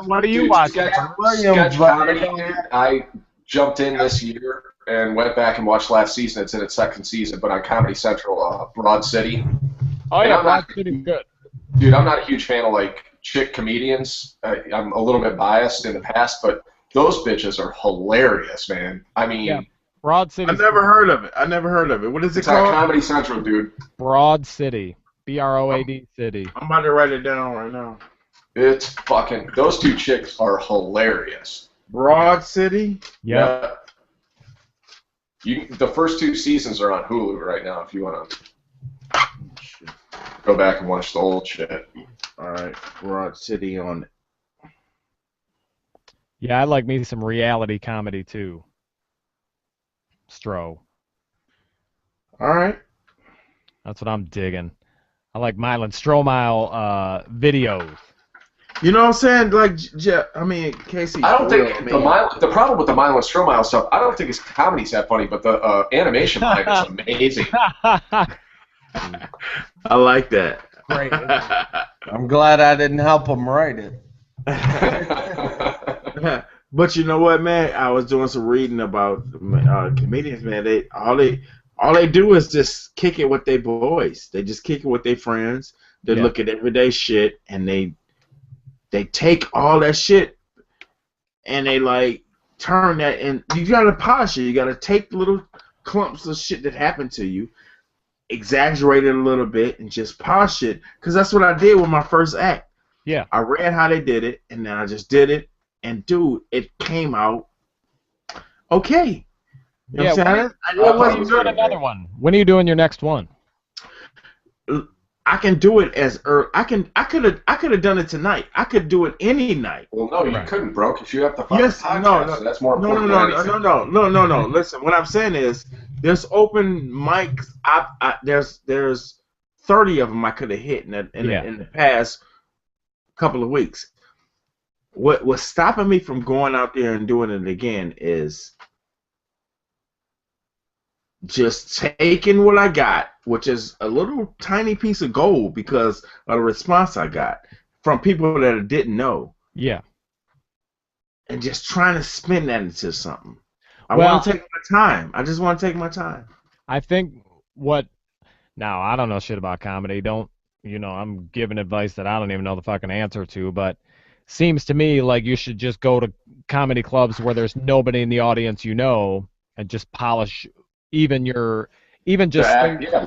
What do you watch? Sketch comedy. I jumped in this year and went back and watched last season. It's in its second season, but on Comedy Central, Broad City. Oh yeah, Broad City's good. Dude, I'm not a huge fan of like chick comedians. I'm a little bit biased in the past, but those bitches are hilarious, man. I mean, Broad City. I've never heard of it. What is it called? It's on Comedy Central, dude. Broad City. BROAD City. I'm about to write it down right now. It's fucking. Those two chicks are hilarious. Broad City. Yeah. The first two seasons are on Hulu right now. If you want to go back and watch the old shit. All right, Broad City on. Yeah, I like me some reality comedy too. Stro. All right. That's what I'm digging. I like Stromile videos. You know what I'm saying? Like, Casey. I don't think the problem with the Milo Stromile stuff, I don't think his comedy's that funny, but the animation behind it's amazing. I like that. great. I'm glad I didn't help him write it. But you know what, man? I was doing some reading about comedians, man. All they do is just kick it with their boys. They just kick it with their friends. They look at everyday shit and they take all that shit and they like turn that, and you gotta polish it. You gotta take little clumps of shit that happened to you, exaggerate it a little bit, and just polish it. Cause that's what I did with my first act. Yeah. I read how they did it, and then I just did it, and dude, it came out okay. You know what I'm saying? When are you doing another one? When are you doing your next one? I can do it as early. I could have done it tonight. I could do it any night. Well, no, you couldn't, bro, because you have to fucking podcast. No, so that's more important. No. Listen, what I'm saying is, there's open mics. There's 30 of them I could have hit in the past couple of weeks. What's stopping me from going out there and doing it again is just taking what I got, which is a little tiny piece of gold because of the response I got from people that I didn't know. Yeah. And just trying to spin that into something. I want to take my time. I just want to take my time. I think now, I don't know shit about comedy. I'm giving advice that I don't even know the fucking answer to, but seems to me like you should just go to comedy clubs where there's nobody in the audience and just polish the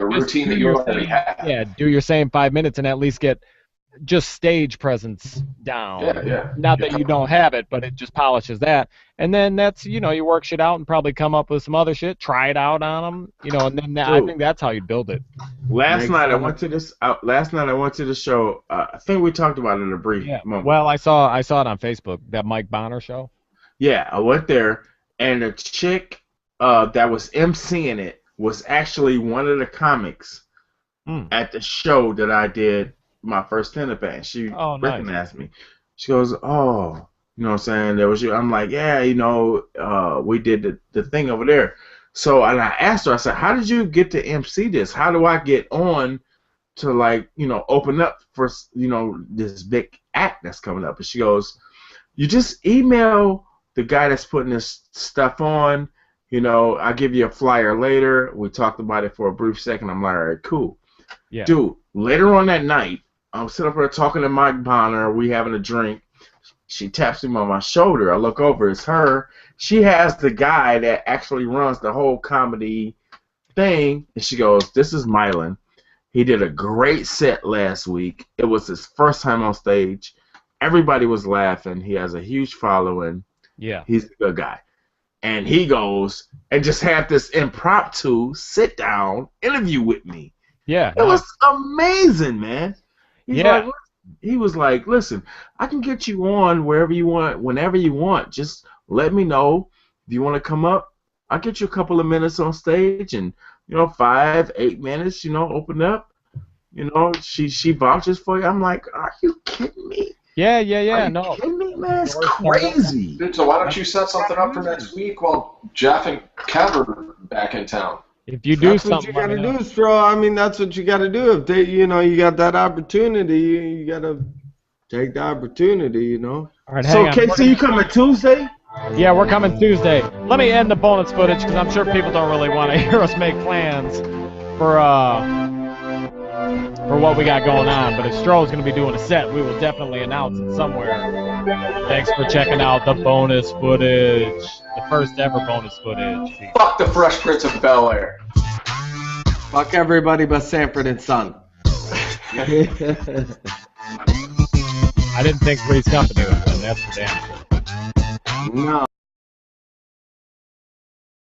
routine that you already have. Yeah, do your same 5 minutes and at least get just stage presence down. Yeah. Not that you don't have it, but it just polishes that. And then that's, you work shit out and probably come up with some other shit, try it out on them, and then I think that's how you build it. Last night I went to the show. I think we talked about it in a brief moment. Well, I saw it on Facebook, that Mike Bonner show. Yeah, I went there, and the chick that was emceeing it was actually one of the comics at the show that I did my first stand-up at. She recognized me. She goes, "Oh, you know what I'm saying? There was you." I'm like, "Yeah, we did the thing over there." So, and I asked her, I said, "How did you get to MC this? How do I get on to open up for this big act that's coming up?" And she goes, "You just email the guy that's putting this stuff on. I'll give you a flyer later." We talked about it for a brief second. I'm like, "All right, cool." Yeah. Dude, later on that night, I'm sitting up there talking to Mike Bonner. We having a drink. She taps him on my shoulder. I look over. It's her. She has the guy that actually runs the whole comedy thing. And she goes, "This is Mylan. He did a great set last week. It was his first time on stage. Everybody was laughing. He has a huge following. Yeah. He's a good guy." And he goes and just had this impromptu sit-down interview with me. Yeah. It was amazing, man. He was like, "Listen, I can get you on wherever you want, whenever you want. Just let me know if you want to come up. I'll get you a couple of minutes on stage and, 5, 8 minutes, open up. She vouches for you." I'm like, "Are you kidding me?" Yeah. Are you kidding me, man? It's crazy. Dude, so why don't you set something up for next week while Jeff and Kev are back in town? If you do that's something, what you gotta do, Stro. I mean, that's what you gotta do. If they, you got that opportunity, you gotta take the opportunity, All right, so, hang on. Casey, you coming Tuesday? Yeah, we're coming Tuesday. Let me end the bonus footage because I'm sure people don't really want to hear us make plans for what we got going on. But if Stroh's going to be doing a set, we will definitely announce it somewhere. Thanks for checking out the bonus footage, the first ever bonus footage. Fuck the Fresh Prince of Bel-Air. Fuck everybody but Sanford and Son. I didn't think Three's Company was in. That's for damn sure. No.